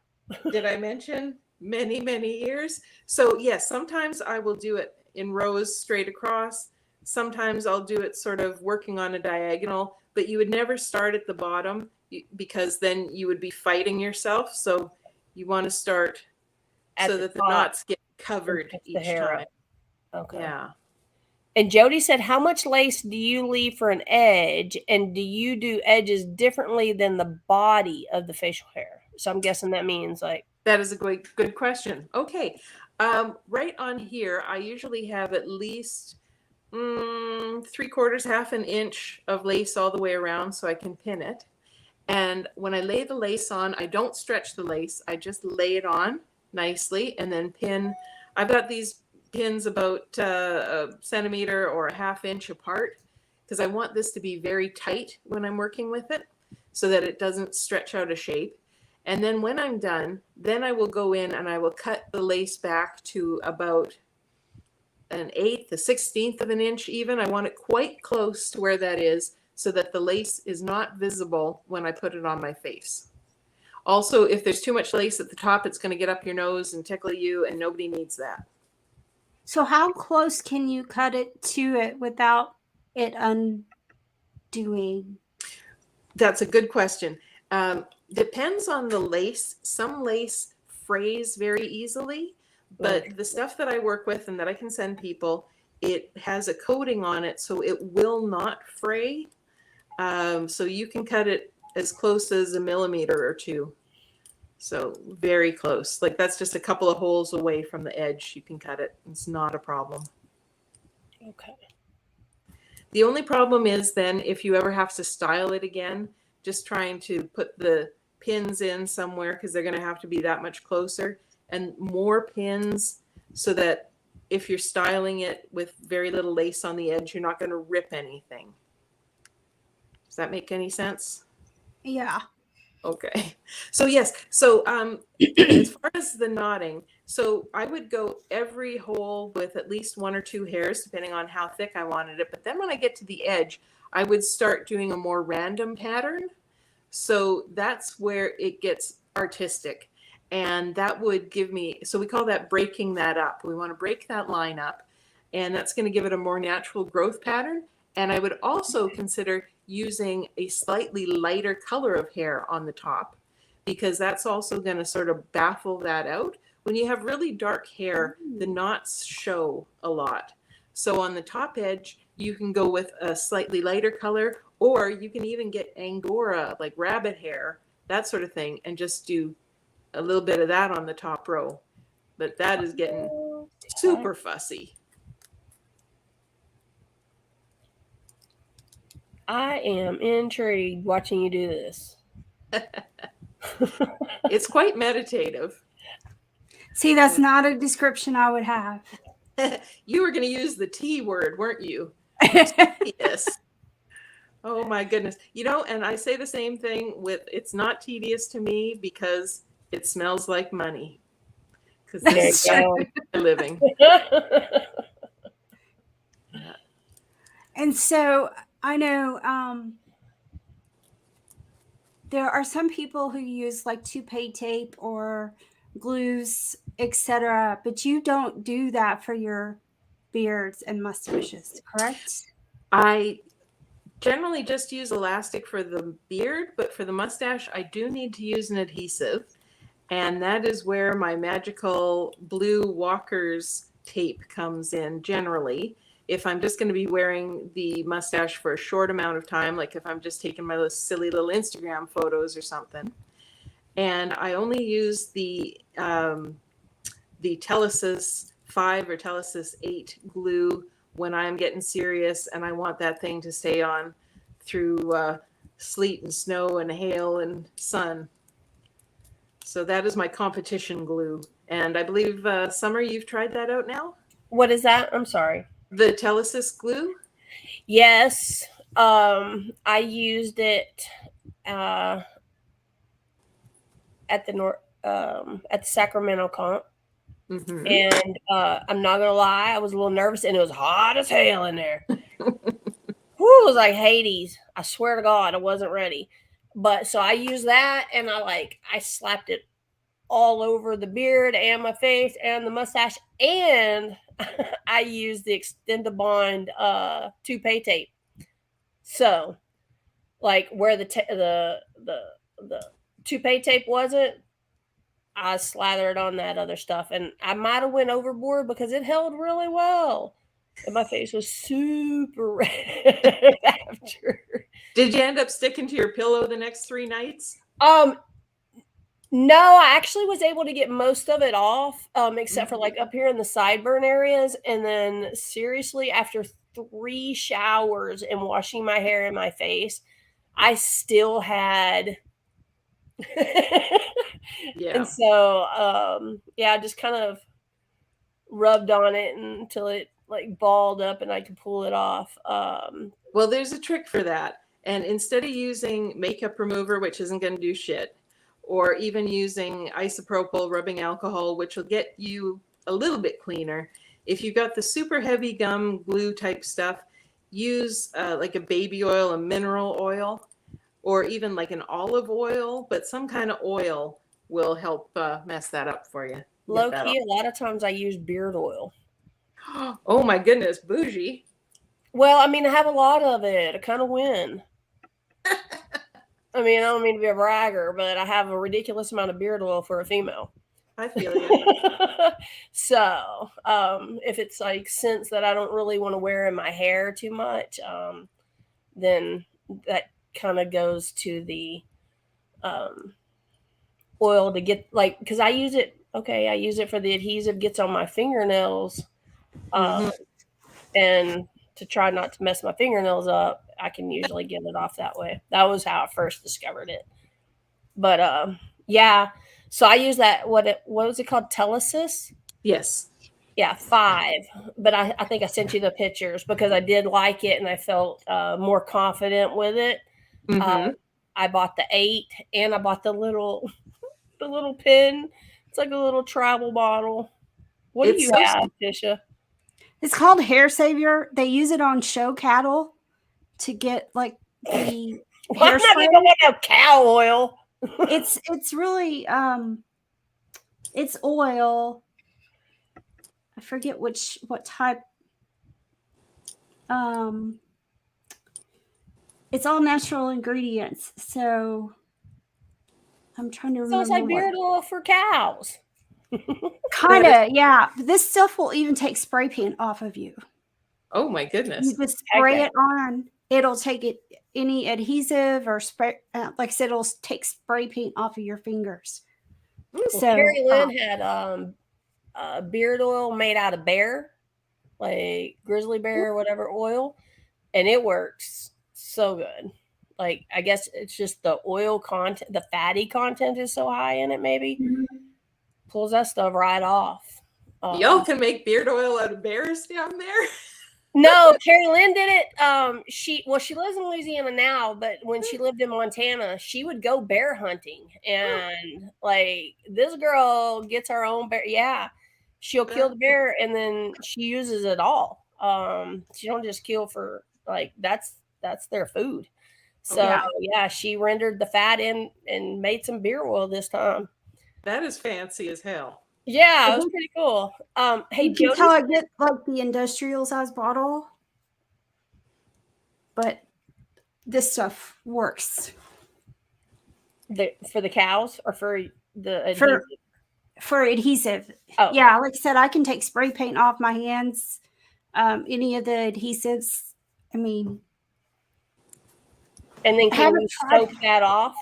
Did I mention many, many ears? So yes, sometimes I will do it in rows straight across. Sometimes I'll do it sort of working on a diagonal, but you would never start at the bottom because then you would be fighting yourself. So you want to start so that the knots get covered each time. Okay. Yeah. And Jody said, how much lace do you leave for an edge? And do you do edges differently than the body of the facial hair? So I'm guessing that means like. That is a good question. Okay. Right on here, I usually have at least 3/4, half an inch of lace all the way around so I can pin it. And when I lay the lace on, I don't stretch the lace. I just lay it on nicely and then pin. I've got these pins about a centimeter or a half inch apart because I want this to be very tight when I'm working with it so that it doesn't stretch out of shape. And then when I'm done, then I will go in and I will cut the lace back to about 1/8, 1/16 of an inch even. I want it quite close to where that is so that the lace is not visible when I put it on my face. Also, if there's too much lace at the top, it's going to get up your nose and tickle you, and nobody needs that. So how close can you cut it to it without it undoing? That's a good question. Depends on the lace. Some lace frays very easily, but the stuff that I work with and that I can send people, it has a coating on it, so it will not fray. So you can cut it as close as 1 millimeter or 2. So very close. Like that's just a couple of holes away from the edge. You can cut it. It's not a problem. Okay. The only problem is then if you ever have to style it again, just trying to put the pins in somewhere because they're going to have to be that much closer and more pins so that if you're styling it with very little lace on the edge, you're not going to rip anything. Does that make any sense? Yeah. Okay. So yes. So as far as the knotting, so I would go every hole with at least 1 or 2 hairs, depending on how thick I wanted it. But then when I get to the edge, I would start doing a more random pattern. So that's where it gets artistic. And that would give me, so we call that breaking that up. We want to break that line up. And that's going to give it a more natural growth pattern. And I would also consider using a slightly lighter color of hair on the top because that's also going to sort of baffle that out. When you have really dark hair, the knots show a lot. So on the top edge, you can go with a slightly lighter color, or you can even get Angora, like rabbit hair, that sort of thing, and just do a little bit of that on the top row. But that is getting super fussy. I am intrigued watching you do this. It's quite meditative. See, that's not a description I would have. You were going to use the T word, weren't you? Yes. Oh my goodness. You know, and I say the same thing with it's not tedious to me because it smells like money. Because this is a living. And so I know there are some people who use like toupee tape or glues, etc. But you don't do that for your beards and mustaches, correct? I generally just use elastic for the beard, but for the mustache, I do need to use an adhesive. And that is where my magical blue Walker's tape comes in generally. If I'm just going to be wearing the mustache for a short amount of time, like if I'm just taking my silly little Instagram photos or something. And I only use the Telesis 5 or Telesis 8 glue when I'm getting serious and I want that thing to stay on through sleet and snow and hail and sun. So that is my competition glue. And I believe, Summer, you've tried that out now? What is that? I'm sorry. The Telesis glue? Yes. I used it at the Sacramento comp. Mhm. And I'm not gonna lie, I was a little nervous, and it was hot as hell in there. Whew, it was like Hades. I swear to God, I wasn't ready. But so I used that, and I slapped it all over the beard and my face and the mustache, and I used the Extend-A-Bond toupee tape. So, like where the toupee tape wasn't, I slathered on that other stuff, and I might have went overboard because it held really well, and my face was super red after. Did you end up sticking to your pillow the next 3 nights? No, I actually was able to get most of it off, except for Mhm. like up here in the sideburn areas, and then seriously, after 3 showers and washing my hair and my face, I still had. Yeah. And so, yeah, I just kind of rubbed on it until it like balled up and I could pull it off. Well, there's a trick for that. And instead of using makeup remover, which isn't going to do shit, or even using isopropyl rubbing alcohol, which will get you a little bit cleaner, if you've got the super heavy gum glue type stuff, use like a baby oil, a mineral oil, or even like an olive oil, but some kind of oil will help mess that up for you. Low key, a lot of times I use beard oil. Oh my goodness, bougie. Well, I mean, I have a lot of it. I kind of win. I mean, I don't mean to be a bragger, but I have a ridiculous amount of beard oil for a female. I feel you. So, if it's like scents that I don't really want to wear in my hair too much, then that kind of goes to the oil to get like, because I use it. Okay, I use it for the adhesive gets on my fingernails, Mhm. and to try not to mess my fingernails up, I can usually get it off that way. That was how I first discovered it. But yeah, so I use that. What was it called? Telesis. Yes. Yeah, 5. But I think I sent you the pictures because I did like it and I felt more confident with it. Mm-hmm. I bought the 8 and I bought the little pin. It's like a little travel bottle. What do It's you so have, Tisha? It's called Hair Savior. They use it on show cattle to get like the Well, I'm not hairspray. even want no cow oil. It's really it's oil. I forget what type. It's all natural ingredients. So I'm trying to remember. Sounds like beard oil for cows. Kind of, yeah. This stuff will even take spray paint off of you. Oh my goodness. You just spray Okay. it on. It'll take it any adhesive or spray. Like I said, it'll take spray paint off of your fingers. Well, So Carrie Lynn had beard oil made out of bear, like grizzly bear or whatever oil, and it works so good. Like I guess it's just the oil content, the fatty content is so high in it. Maybe pulls that stuff right off. Y'all can make beard oil out of bears down there? No, Carrie Lynn did it. She lives in Louisiana now, but when she lived in Montana, she would go bear hunting, and like this girl gets her own bear. Yeah, she'll kill the bear, and then she uses it all. She don't just kill for like that's their food. So yeah, she rendered the fat in and made some beer oil this time. That is fancy as hell. Yeah, it was pretty cool. Hey, you can Jody, tell I get like the industrial size bottle, but this stuff works for the cows or for the adhesive? For adhesive. Oh, yeah, like I said, I can take spray paint off my hands. Any of the adhesives. I mean, and then can haven't you tried- soak that off?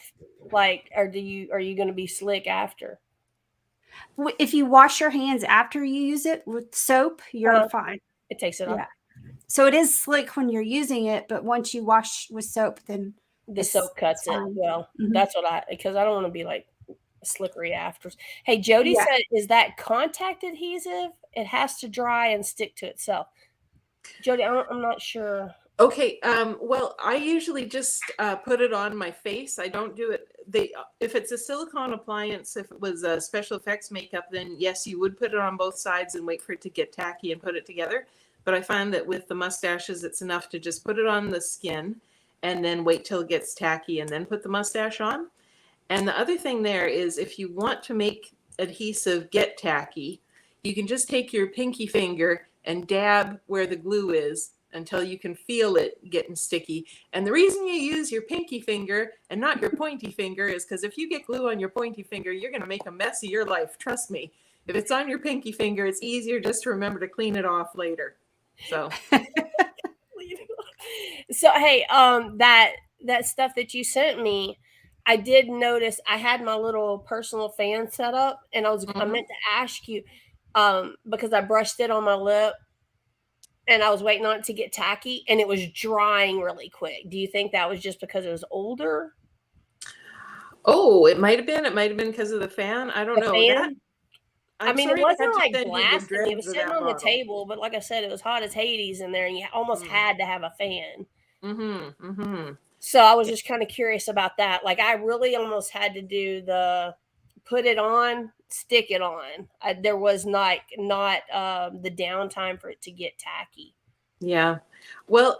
Like, or are you going to be slick after? if you wash your hands after you use it with soap, you're fine. It takes it off. Yeah. So it is slick when you're using it, but once you wash with soap, then The soap cuts it. Well, that's what because I don't want to be like slippery after. Hey, Jody said, is that contact adhesive? It has to dry and stick to itself. Jody, I'm not sure Okay. Well, I usually just put it on my face. I don't do it. If it's a silicone appliance, if it was a special effects makeup, then yes, you would put it on both sides and wait for it to get tacky and put it together. But I find that with the mustaches, it's enough to just put it on the skin and then wait till it gets tacky and then put the mustache on. And the other thing there is if you want to make adhesive get tacky, you can just take your pinky finger and dab where the glue is until you can feel it getting sticky. And the reason you use your pinky finger and not your pointy finger is because if you get glue on your pointy finger, you're going to make a mess of your life. Trust me. If it's on your pinky finger, it's easier just to remember to clean it off later. So, So hey, that stuff that you sent me, I did notice I had my little personal fan set up, and I meant to ask you, because I brushed it on my lip, and I was waiting on it to get tacky, and it was drying really quick. Do you think that was just because it was older? oh, it might have been. It might have been because of the fan. I don't The know. fan? I'm it sorry I had wasn't to like send you the blasting. It was dregs of sitting that on the bottle. table, but like I said, it was hot as Hades in there, and you almost had to have a fan. Mm-hmm. Mm-hmm. So I was just kind of curious about that. Like I really almost had to do the put it on, stick it on. There was not the downtime for it to get tacky. Yeah. Well,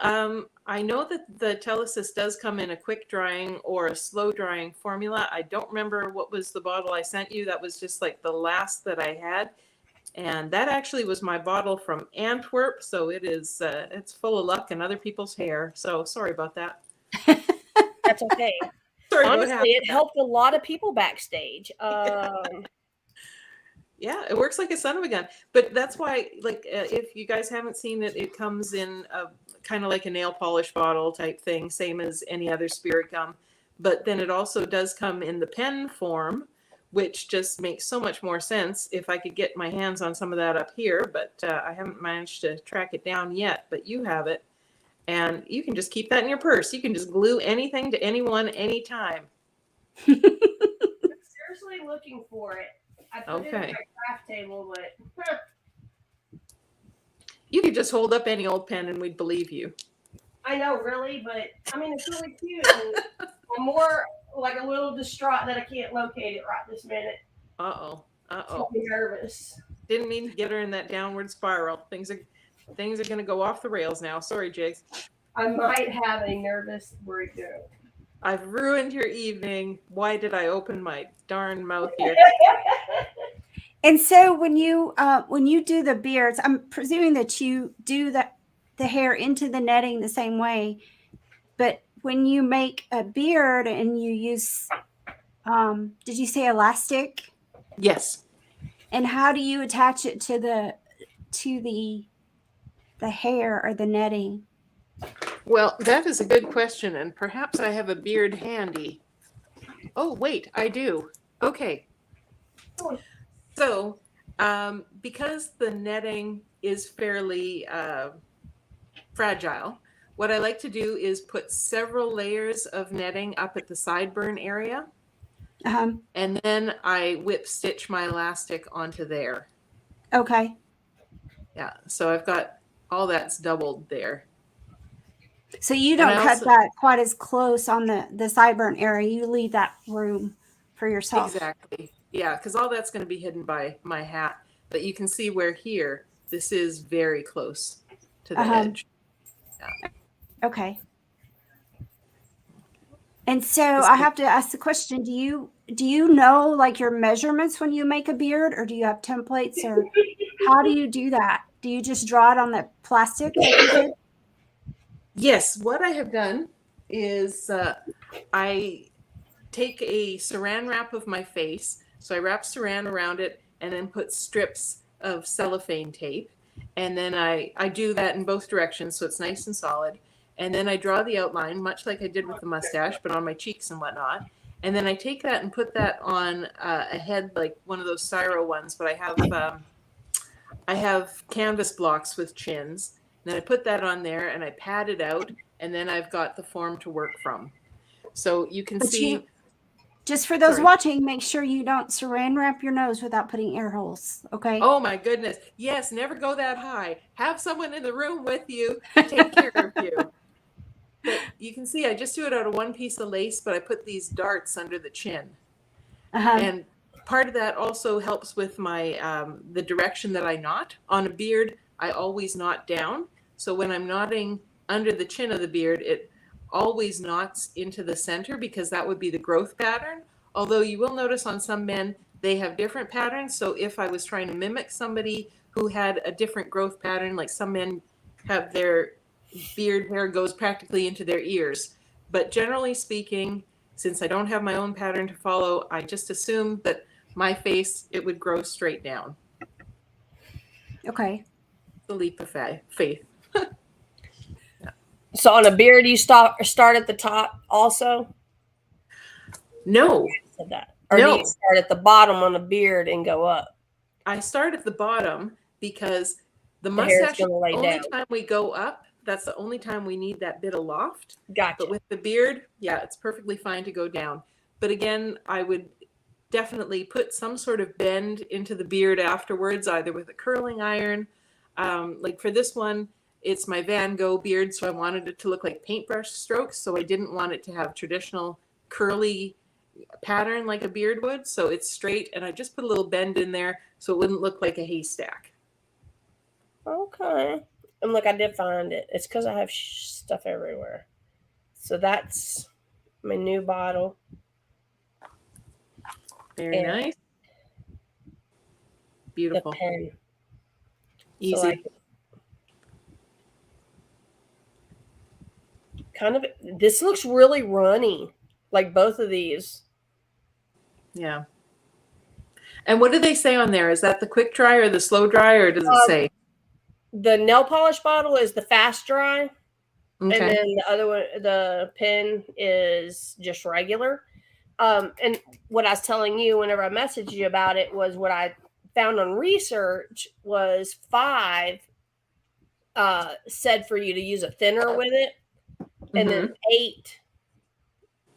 I know that the Telesis does come in a quick drying or a slow drying formula. I don't remember what was the bottle I sent you. That was just like the last that I had. And that actually was my bottle from Antwerp. So it is, it's full of luck and other people's hair. So sorry about that. That's okay. Sorry about Honestly, it helped a lot of people backstage. Yeah, it works like a son of a gun. But that's why, like, if you guys haven't seen it, it comes in a kind of like a nail polish bottle type thing, same as any other spirit gum. But then it also does come in the pen form, which just makes so much more sense if I could get my hands on some of that up here. But I haven't managed to track it down yet. But you have it. And you can just keep that in your purse. You can just glue anything to anyone anytime. I'm seriously looking for it. I put it on my craft table, but you could just hold up any old pen and we'd believe you. I know, really, but I mean, it's really cute. And I'm more like a little distraught that I can't locate it right this minute. Uh-oh. I'm nervous. Didn't mean to get her in that downward spiral. Things are going to go off the rails now. Sorry, Jigs. I might have a nervous breakdown. I've ruined your evening. Why did I open my darn mouth here? And so when you do the beards, I'm presuming that you do the hair into the netting the same way. But when you make a beard and you use, did you say elastic? Yes. And how do you attach it to the hair or the netting? Well, that is a good question, and perhaps I have a beard handy. Oh, wait, I do. Okay. So, because the netting is fairly fragile, what I like to do is put several layers of netting up at the sideburn area, and then I whip stitch my elastic onto there. Okay. Yeah, so I've got all that's doubled there. So you don't cut that quite as close on the sideburn area. You leave that room for yourself. Exactly. Yeah, because all that's going to be hidden by my hat. But you can see where here, this is very close to the edge. Yeah. Okay. And so I have to ask the question, do you know like your measurements when you make a beard, or do you have templates, or how do you do that? Do you just draw it on the plastic like you did? Yes, what I have done is I take a saran wrap of my face. So I wrap saran around it and then put strips of cellophane tape. And then I do that in both directions so it's nice and solid. And then I draw the outline, much like I did with the mustache, but on my cheeks and whatnot. And then I take that and put that on a head like one of those Cyro ones, but I have canvas blocks with chins. Then I put that on there and I pad it out, and then I've got the form to work from. So you can see. Just for those watching, make sure you don't saran wrap your nose without putting air holes. Okay. Oh my goodness. Yes, never go that high. Have someone in the room with you to take care of you. But you can see I just do it out of one piece of lace, but I put these darts under the chin. Uh-huh. And part of that also helps with my the direction that I knot. On a beard, I always knot down. So when I'm knotting under the chin of the beard, it always knots into the center because that would be the growth pattern. Although you will notice on some men, they have different patterns. So if I was trying to mimic somebody who had a different growth pattern, like some men have their beard hair goes practically into their ears. But generally speaking, since I don't have my own pattern to follow, I just assume that my face, it would grow straight down. Okay. The leap of faith. So on a beard, you start at the top also? No, Said that. Or do No. you start at the bottom on a beard and go up? I start at the bottom because the The hair's mustache is gonna lay the only down. time we go up. That's the only time we need that bit of loft. Gotcha. But with the beard, yeah, it's perfectly fine to go down. But again, I would definitely put some sort of bend into the beard afterwards, either with a curling iron. Like for this one, it's my Van Gogh beard, so I wanted it to look like paintbrush strokes. So I didn't want it to have traditional curly pattern like a beard would. So it's straight, and I just put a little bend in there so it wouldn't look like a haystack. Okay. And look, I did find it. It's because I have stuff everywhere. So that's my new bottle. Very And nice. the Beautiful. pen. Easy. So kind of, this looks really runny, like both of these. Yeah. And what do they say on there? Is that the quick dry or the slow dry, or does it say? The nail polish bottle is the fast dry. Okay. And then the other one, the pen, is just regular. And what I was telling you whenever I messaged you about it was what I found on research was 5 said for you to use a thinner with it. And then 8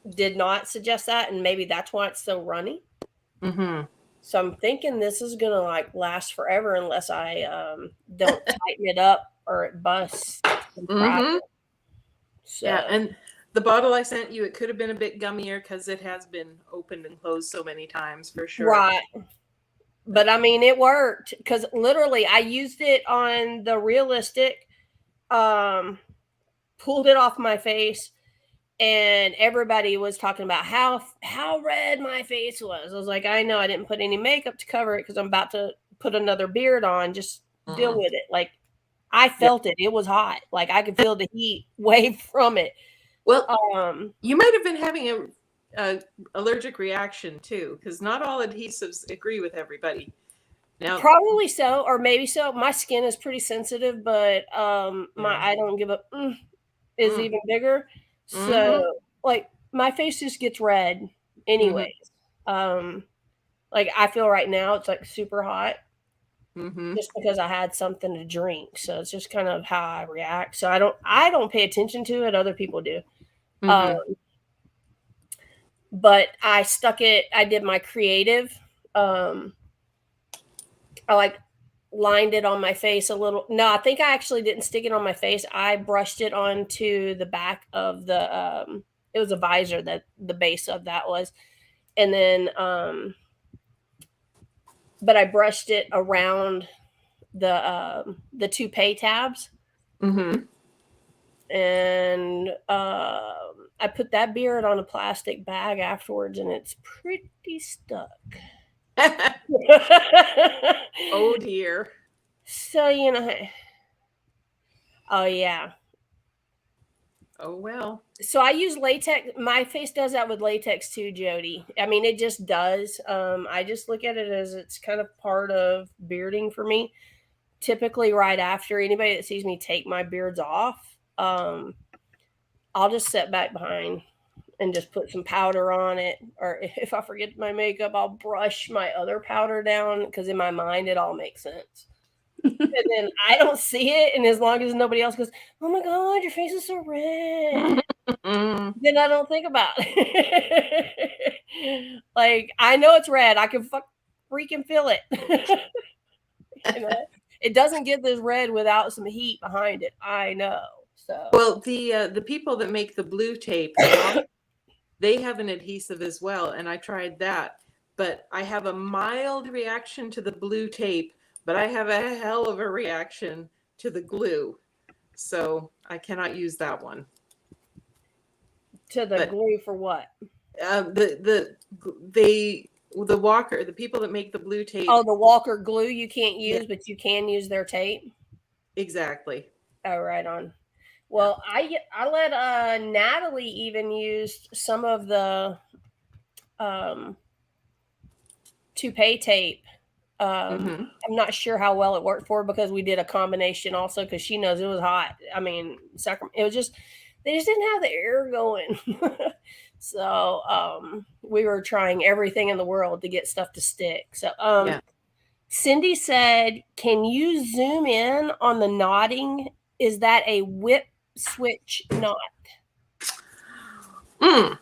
did not suggest that. And maybe that's why it's so runny. Mm-hmm. So I'm thinking this is going to like last forever unless I don't tighten it up or it busts. Mm-hmm. So. Yeah, and the bottle I sent you, it could have been a bit gummier because it has been opened and closed so many times for sure. Right. But I mean, it worked because literally I used it on the realistic, pulled it off my face, and everybody was talking about how red my face was. I was like, I know I didn't put any makeup to cover it because I'm about to put another beard on. Just deal with it. Like I felt it. It was hot. Like I could feel the heat wave from it. Well, you might have been having a allergic reaction too, because not all adhesives agree with everybody. Now, probably so, or maybe so. My skin is pretty sensitive, but my I don't give up is even bigger. So like my face just gets red anyways. Like I feel right now it's like super hot just because I had something to drink. So it's just kind of how I react. So I don't pay attention to it. Other people do. But I stuck it. I did my creative. I like lined it on my face a little. No, I think I actually didn't stick it on my face. I brushed it onto the back of the it was a visor that the base of that was. And then but I brushed it around the toupee tabs. And I put that beard on a plastic bag afterwards and it's pretty stuck. Oh dear. So oh yeah. Oh well. So I use latex. My face does that with latex too, Jody. I mean, it just does. I just look at it as it's kind of part of bearding for me. Typically, right after anybody that sees me take my beards off, I'll just sit back behind and just put some powder on it. Or if I forget my makeup, I'll brush my other powder down because in my mind, it all makes sense. And then I don't see it. And as long as nobody else goes, oh my God, your face is so red. Then I don't think about it. Like, I know it's red. I can freaking feel it. It doesn't get this red without some heat behind it. I know. So Well, the people that make the blue tape, they have an adhesive as well, and I tried that. But I have a mild reaction to the blue tape, but I have a hell of a reaction to the glue. So I cannot use that one. to the But glue for what? the people that make the blue tape, Oh, the Walker glue you can't Yeah. use, but you can use their tape. exactly. Oh, right on. Well, I let Natalie even use some of the toupee tape. Mhm. I'm not sure how well it worked for her because we did a combination also because she knows it was hot. I mean, it was just they just didn't have the air going. So we were trying everything in the world to get stuff to stick. So Yeah. Cindy said, "Can you zoom in on the knotting? Is that a whip switch knot?" Mm.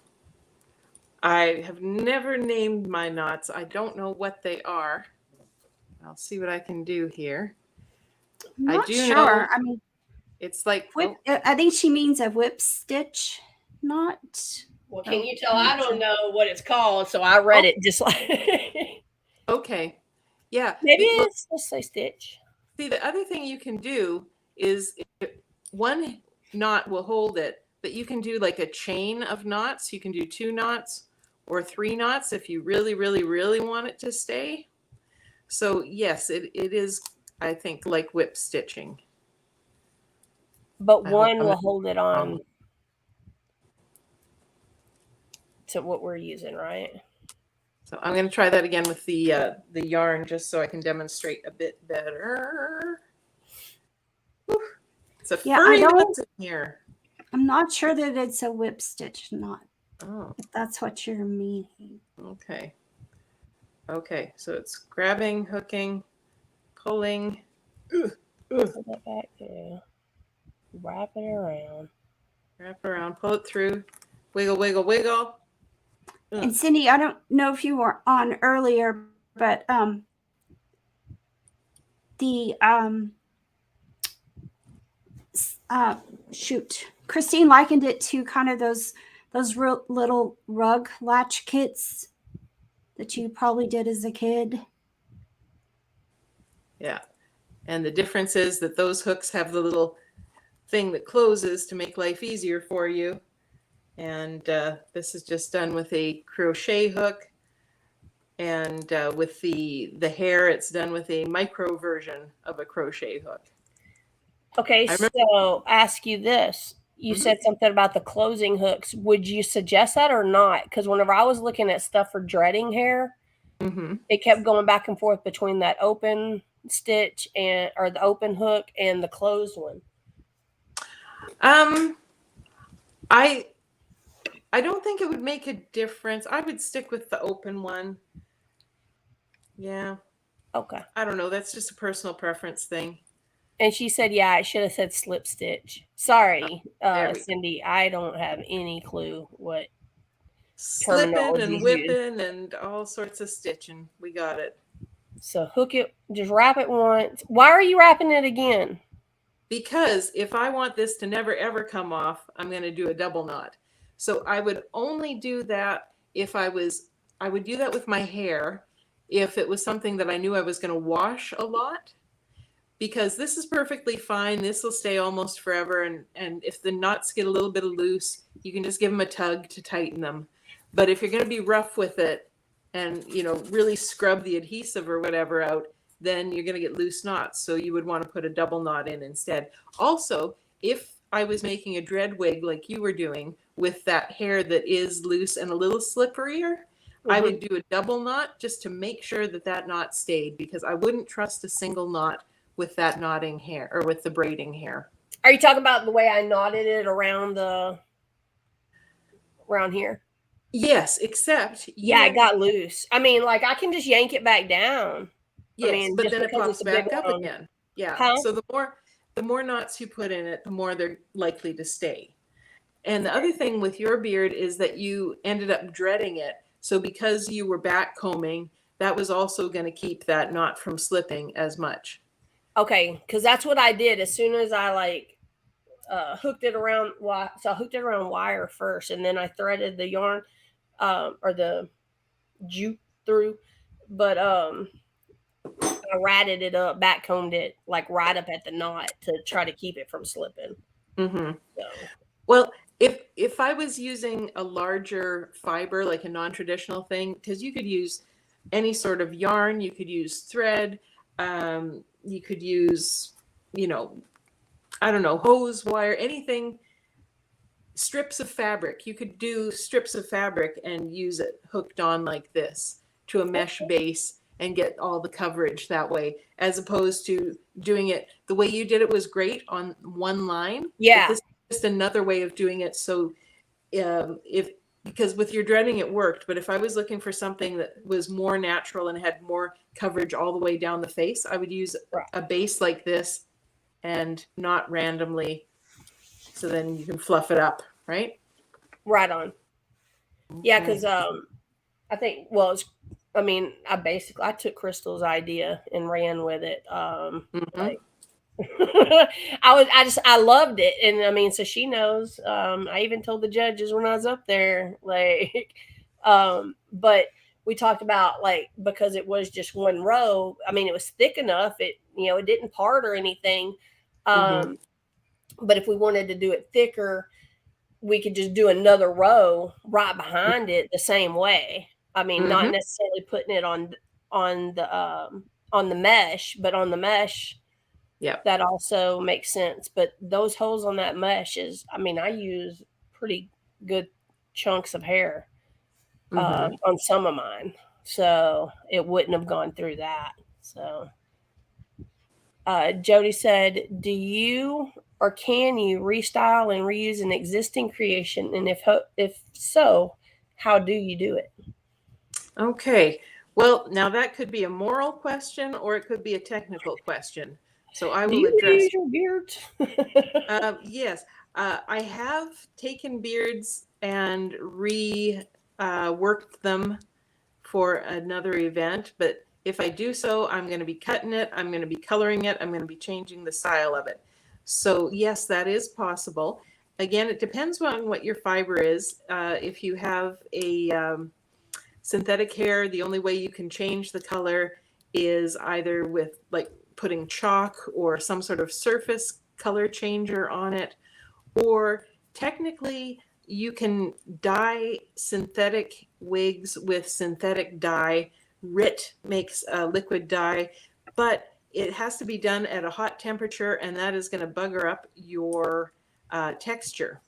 I have never named my knots. I don't know what they are. I'll see what I can do here. I'm I not do sure. know I mean, it's like I think she means a whip stitch, not. Well, can Oh, you tell? I'm I not don't sure. know what it's called, so I read it just like okay. Yeah. maybe Well, it's let's say stitch. see, the other thing you can do is one knot will hold it, but you can do like a chain of knots. You can do 2 knots or 3 knots if you really, really, really want it to stay. So yes, it is, I think, like whip stitching. But I hope one I'm will not hold it wrong. on to what we're using, right? So I'm going to try that again with the yarn just so I can demonstrate a bit better. Whew. It's a Yeah, furry mess in here. I'm not sure that it's a whip stitch knot. Oh, If that's what you're meaning. okay. Okay, so it's grabbing, hooking, pulling. Pull that back through. Wrap it around. Wrap around, pull it through, wiggle, wiggle, wiggle. And Cindy, I don't know if you were on earlier, but the shoot, Christine likened it to kind of those real little rug latch kits that you probably did as a kid. Yeah, and the difference is that those hooks have the little thing that closes to make life easier for you. And this is just done with a crochet hook. And with the hair, it's done with a micro version of a crochet hook. Okay, so ask you this. You said something about the closing hooks. Would you suggest that or not? Because whenever I was looking at stuff for dreading hair, it kept going back and forth between that open stitch or the open hook and the closed one. I don't think it would make a difference. I would stick with the open one. Yeah. Okay. I don't know. That's just a personal preference thing. And she said, yeah, I should have said slip stitch. Sorry, There we Cindy. I don't have any clue what slipping terminology and is used. whipping and all sorts of stitching. We got it. So hook it, just wrap it once. Why are you wrapping it again? Because if I want this to never ever come off, I'm going to do a double knot. So I would only do that if I would do that with my hair if it was something that I knew I was going to wash a lot. Because this is perfectly fine. This will stay almost forever. And if the knots get a little bit loose, you can just give them a tug to tighten them. But if you're going to be rough with it and, really scrub the adhesive or whatever out, then you're going to get loose knots. So you would want to put a double knot in instead. Also, if I was making a dread wig like you were doing with that hair that is loose and a little slipperier, I would do a double knot just to make sure that knot stayed, because I wouldn't trust a single knot with that knotting hair or with the braiding hair. Are you talking about the way I knotted it around here? Yes, except it got loose. I mean, like I can just yank it back down. Yes, but then it pops back up again. Yeah. Huh? So the more knots you put in it, the more they're likely to stay. And the other thing with your beard is that you ended up dreading it. So because you were back combing, that was also going to keep that knot from slipping as much. Okay, because that's what I did. As soon as I hooked it around. So I hooked it around wire first, and then I threaded the yarn or the jute through. But I ratted it up, backcombed it like right up at the knot to try to keep it from slipping. Mm-hmm. So. Well, if I was using a larger fiber, like a non-traditional thing, because you could use any sort of yarn, you could use thread, you could use, I don't know, hose wire, anything, strips of fabric. You could do strips of fabric and use it hooked on like this to a mesh base and get all the coverage that way, as opposed to doing it the way you did it was great on one line. Yeah. This is just another way of doing it. So because with your dreading it worked, but if I was looking for something that was more natural and had more coverage all the way down the face, I would use a base like this and not randomly. So then you can fluff it up, right? Right on. Yeah, because I think, well, I took Crystal's idea and ran with it. Like, I loved it. And I mean, so she knows, I even told the judges when I was up there, like, but we talked about like, because it was just one row, I mean, it was thick enough. It didn't part or anything. But if we wanted to do it thicker, we could just do another row right behind it the same way. I mean, not necessarily putting it on the mesh, but on the mesh, that also makes sense. But those holes on that mesh I use pretty good chunks of hair on some of mine, so it wouldn't have gone through that. So Jody said, do you or can you restyle and reuse an existing creation? And if so, how do you do it? Okay. Well, now that could be a moral question or it could be a technical question. So I will address your beards. Yes. I have taken beards and reworked them for another event, but if I do so, I'm going to be cutting it, I'm going to be coloring it, I'm going to be changing the style of it. So yes, that is possible. Again, it depends on what your fiber is. If you have a synthetic hair, the only way you can change the color is either with like putting chalk or some sort of surface color changer on it, or technically you can dye synthetic wigs with synthetic dye. RIT makes a liquid dye, but it has to be done at a hot temperature, and that is going to bugger up your texture.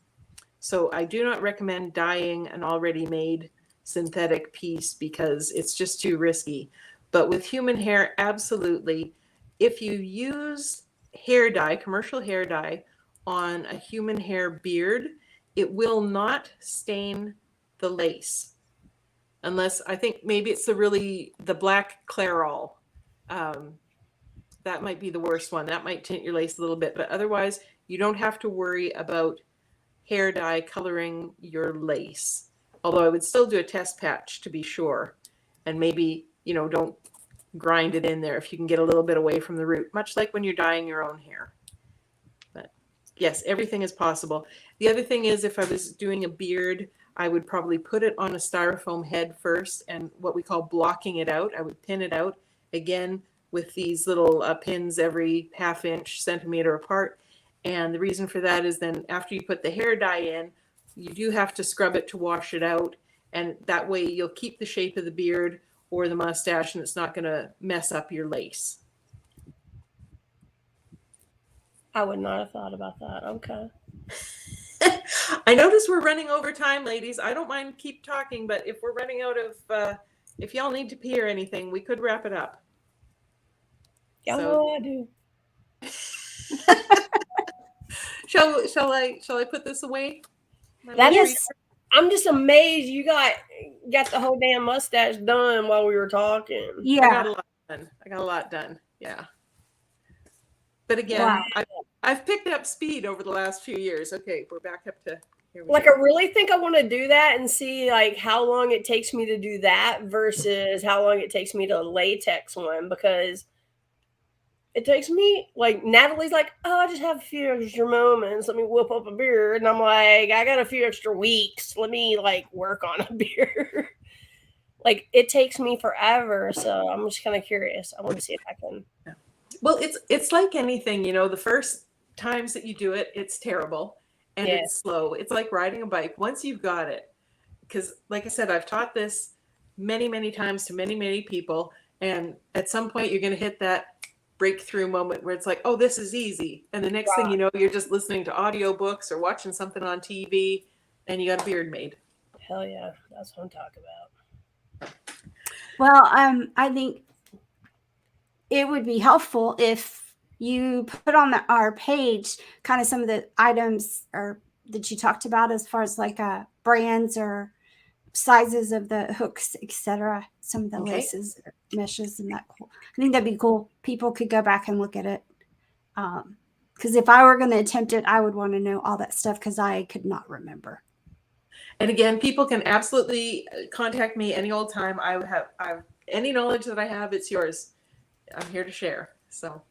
So I do not recommend dyeing an already made synthetic piece because it's just too risky. But with human hair, absolutely. If you use hair dye, commercial hair dye, on a human hair beard, it will not stain the lace. Unless, I think maybe it's the black Clairol. That might be the worst one. That might tint your lace a little bit, but otherwise you don't have to worry about hair dye coloring your lace. Although I would still do a test patch to be sure. And maybe, don't grind it in there if you can get a little bit away from the root, much like when you're dyeing your own hair. But yes, everything is possible. The other thing is, if I was doing a beard, I would probably put it on a styrofoam head first, and what we call blocking it out. I would pin it out, again, with these little pins every ½ centimeter apart. And the reason for that is then after you put the hair dye in, you do have to scrub it to wash it out. And that way you'll keep the shape of the beard or the mustache, and it's not going to mess up your lace. I would not have thought about that. Okay. I notice we're running over time, ladies. I don't mind keep talking, but if we're running out of, if y'all need to pee or anything, we could wrap it up. Y'all know I do. Shall I put this away? I'm just amazed you got the whole damn mustache done while we were talking. Yeah. I got a lot done. Yeah. But again, wow. I've picked up speed over the last few years. Okay, we're back up to here. I really think I want to do that and see like how long it takes me to do that versus how long it takes me to latex one, because it takes me, like, Natalie's like, oh, I just have a few extra moments. Let me whip up a beer. And I'm like, I got a few extra weeks. Let me, like, work on a beer. Like, it takes me forever. So I'm just kind of curious. I want to see if I can. Well, it's like anything, you know, the first times that you do it, it's terrible and Yeah. it's slow. It's like riding a bike. Once you've got it, because like I said, I've taught this many, many times to many, many people. And at some point you're going to hit that breakthrough moment where it's like, oh, this is easy. And the next thing you know, you're just listening to audiobooks or watching something on TV and you got a beard made. Hell yeah. That's what I'm talking about. Well, I think it would be helpful if you put on our page kind of some of the items or that you talked about as far as like brands or sizes of the hooks, etc. Some of the laces, or meshes, and that. Cool. I think that'd be cool. People could go back and look at it. Because if I were going to attempt it, I would want to know all that stuff because I could not remember. And again, people can absolutely contact me any old time. I've any knowledge that I have, it's yours. I'm here to share. So,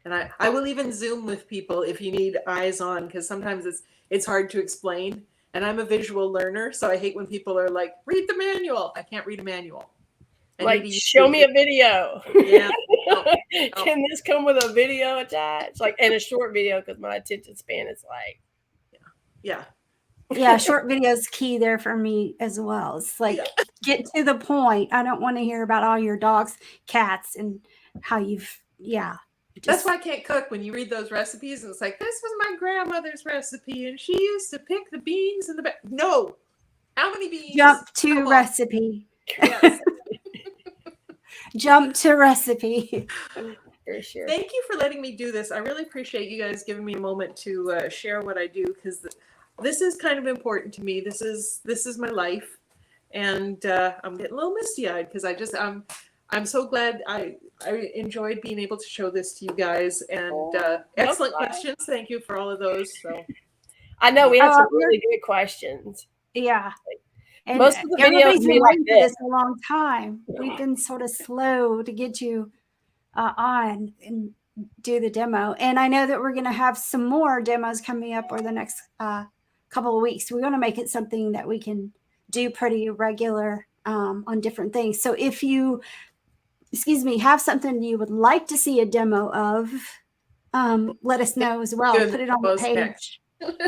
and I will even Zoom with people if you need eyes on, because sometimes it's hard to explain. And I'm a visual learner, so I hate when people are like, read the manual. I can't read a manual. Like, show me a video. Yeah. No. Can this come with a video attached? Like, and a short video, because my attention span is like. Yeah. Yeah, short video is key there for me as well. It's like, get to the point. I don't want to hear about all your dogs, cats, and how you've, That's why I can't cook when you read those recipes and it's like, this was my grandmother's recipe and she used to pick the beans in the back. No. How many beans? Jump to recipe. Yes. Jump to recipe. For sure. Thank you for letting me do this. I really appreciate you guys giving me a moment to share what I do, because this is kind of important to me. This is my life, and I'm getting a little misty-eyed because I'm so glad I enjoyed being able to show this to you guys, and excellent questions. Thank you for all of those. So I know we had some really good questions. Yeah. And most of the everybody's videos been like waiting for this a long time. We've been sort of slow to get you on and do the demo. And I know that we're going to have some more demos coming up over the next couple of weeks. We want to make it something that we can do pretty regular on different things. So if you, have something you would like to see a demo of, let us know as well. Put it on the page. Put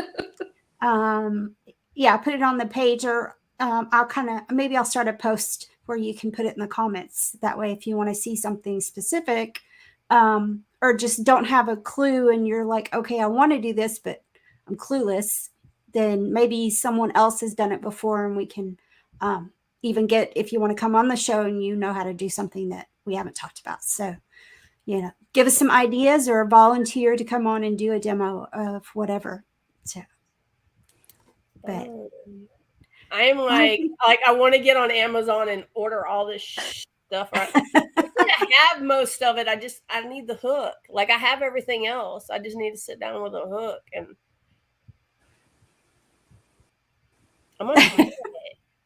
it on the page, or I'll start a post where you can put it in the comments. That way, if you want to see something specific, or just don't have a clue and you're like, okay, I want to do this, but I'm clueless, then maybe someone else has done it before and we can even get, if you want to come on the show and you know how to do something that we haven't talked about. So, give us some ideas or volunteer to come on and do a demo of whatever. So, but I'm like I want to get on Amazon and order all this stuff. I have most of it. I need the hook. Like, I have everything else. I just need to sit down with a hook, and I'm gonna try it.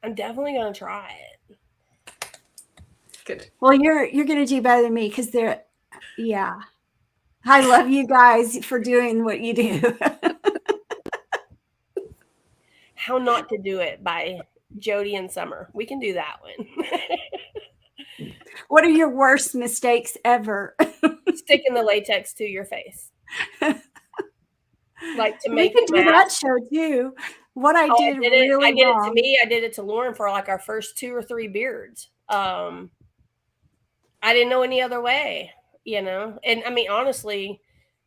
I'm definitely gonna try it. Good. Well, you're gonna do better than me because I love you guys for doing what you do. How Not to Do It by Jody and Summer. We can do that one. What are your worst mistakes ever? Sticking the latex to your face. Like, to make we could do that show too. What I did really wrong. I did it to me. I did it to Lauren for like our first 2 or 3 beards. I didn't know any other way, And I mean, honestly,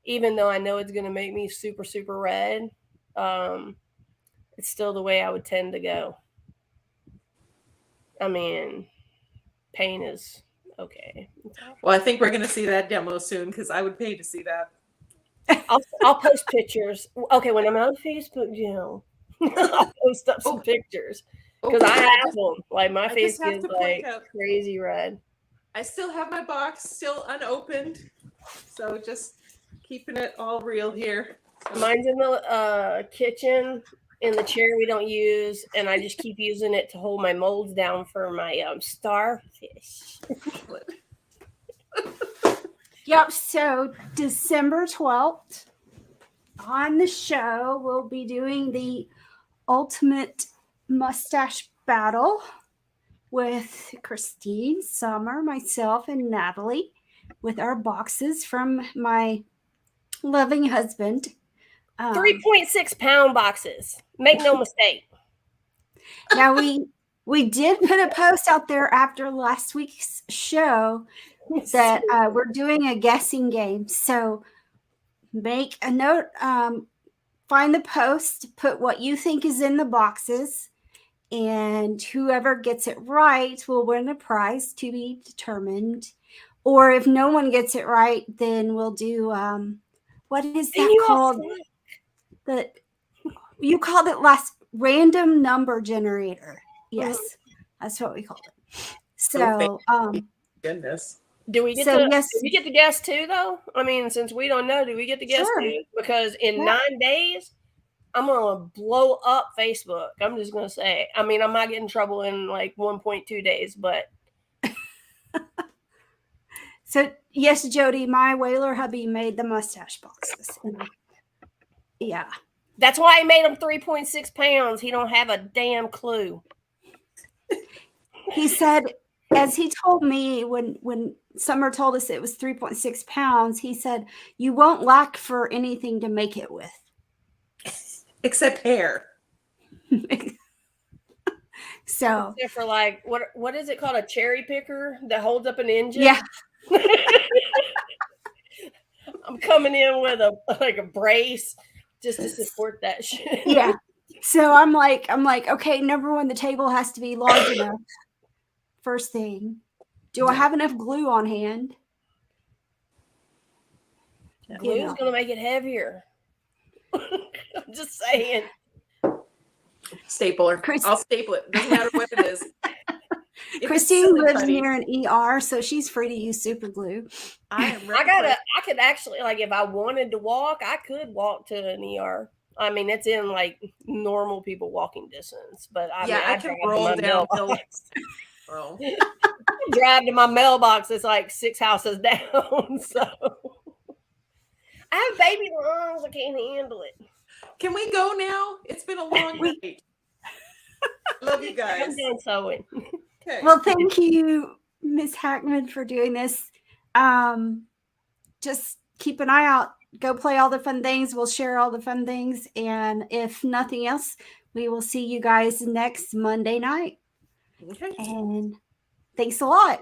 even though I know it's going to make me super, super red, it's still the way I would tend to go. I mean, pain is okay. Well, I think we're going to see that demo soon, because I would pay to see that. I'll post pictures. Okay, when I'm on Facebook, I'll post up some pictures, because I have them. Like, my face is like crazy red. I still have my box still unopened, so just keeping it all real here. Mine's in the kitchen, in the chair we don't use, and I just keep using it to hold my molds down for my starfish. Yep. So December 12th on the show, we'll be doing the ultimate mustache battle with Christine, Summer, myself, and Natalie with our boxes from my loving husband. 3.6 pound boxes. Make no mistake. Now we did put a post out there after last week's show that we're doing a guessing game. So make a note, find the post, put what you think is in the boxes, and whoever gets it right will win a prize to be determined. Or if no one gets it right, then we'll do what is that called? That you called it last, random number generator. Yes, that's what we called it. So Goodness. Do we get So, to yes. do we get to guess too though? I mean, since we don't know, do we get to guess Sure. too? Because in Yeah. 9 days, I'm gonna blow up Facebook. I'm just gonna say. I mean, I might get in trouble in like 1.2 days, but So yes, Jody, my whaler hubby made the mustache boxes. Yeah. that's why I made them 3.6 pounds. He don't have a damn clue. He said, as he told me when Summer told us it was 3.6 pounds, he said, you won't lack for anything to make it with. Except hair. So Except for like what is it called? A cherry picker that holds up an engine? yeah. I'm coming in with a brace just to support that shit. Yeah. So I'm like, okay, number one, the table has to be large enough. First thing. Do I have enough glue on hand? Glue's gonna make it heavier. I'm just saying. Stapler. I'll staple it. Doesn't matter what it is. Christine lives near an ER, so she's free to use super glue. I could actually, like, if I wanted to walk, I could walk to an ER. I mean, it's in like normal people walking distance, but I can roll down. Drive to my mailbox. It's like 6 houses down. So I have baby lungs. I can't handle it. Can we go now? It's been a long night. Love you guys. I'm done sewing. Okay. Well, thank you, Miss Hackman, for doing this. Just keep an eye out. Go play all the fun things. We'll share all the fun things. And if nothing else, we will see you guys next Monday night. Okay. And thanks a lot.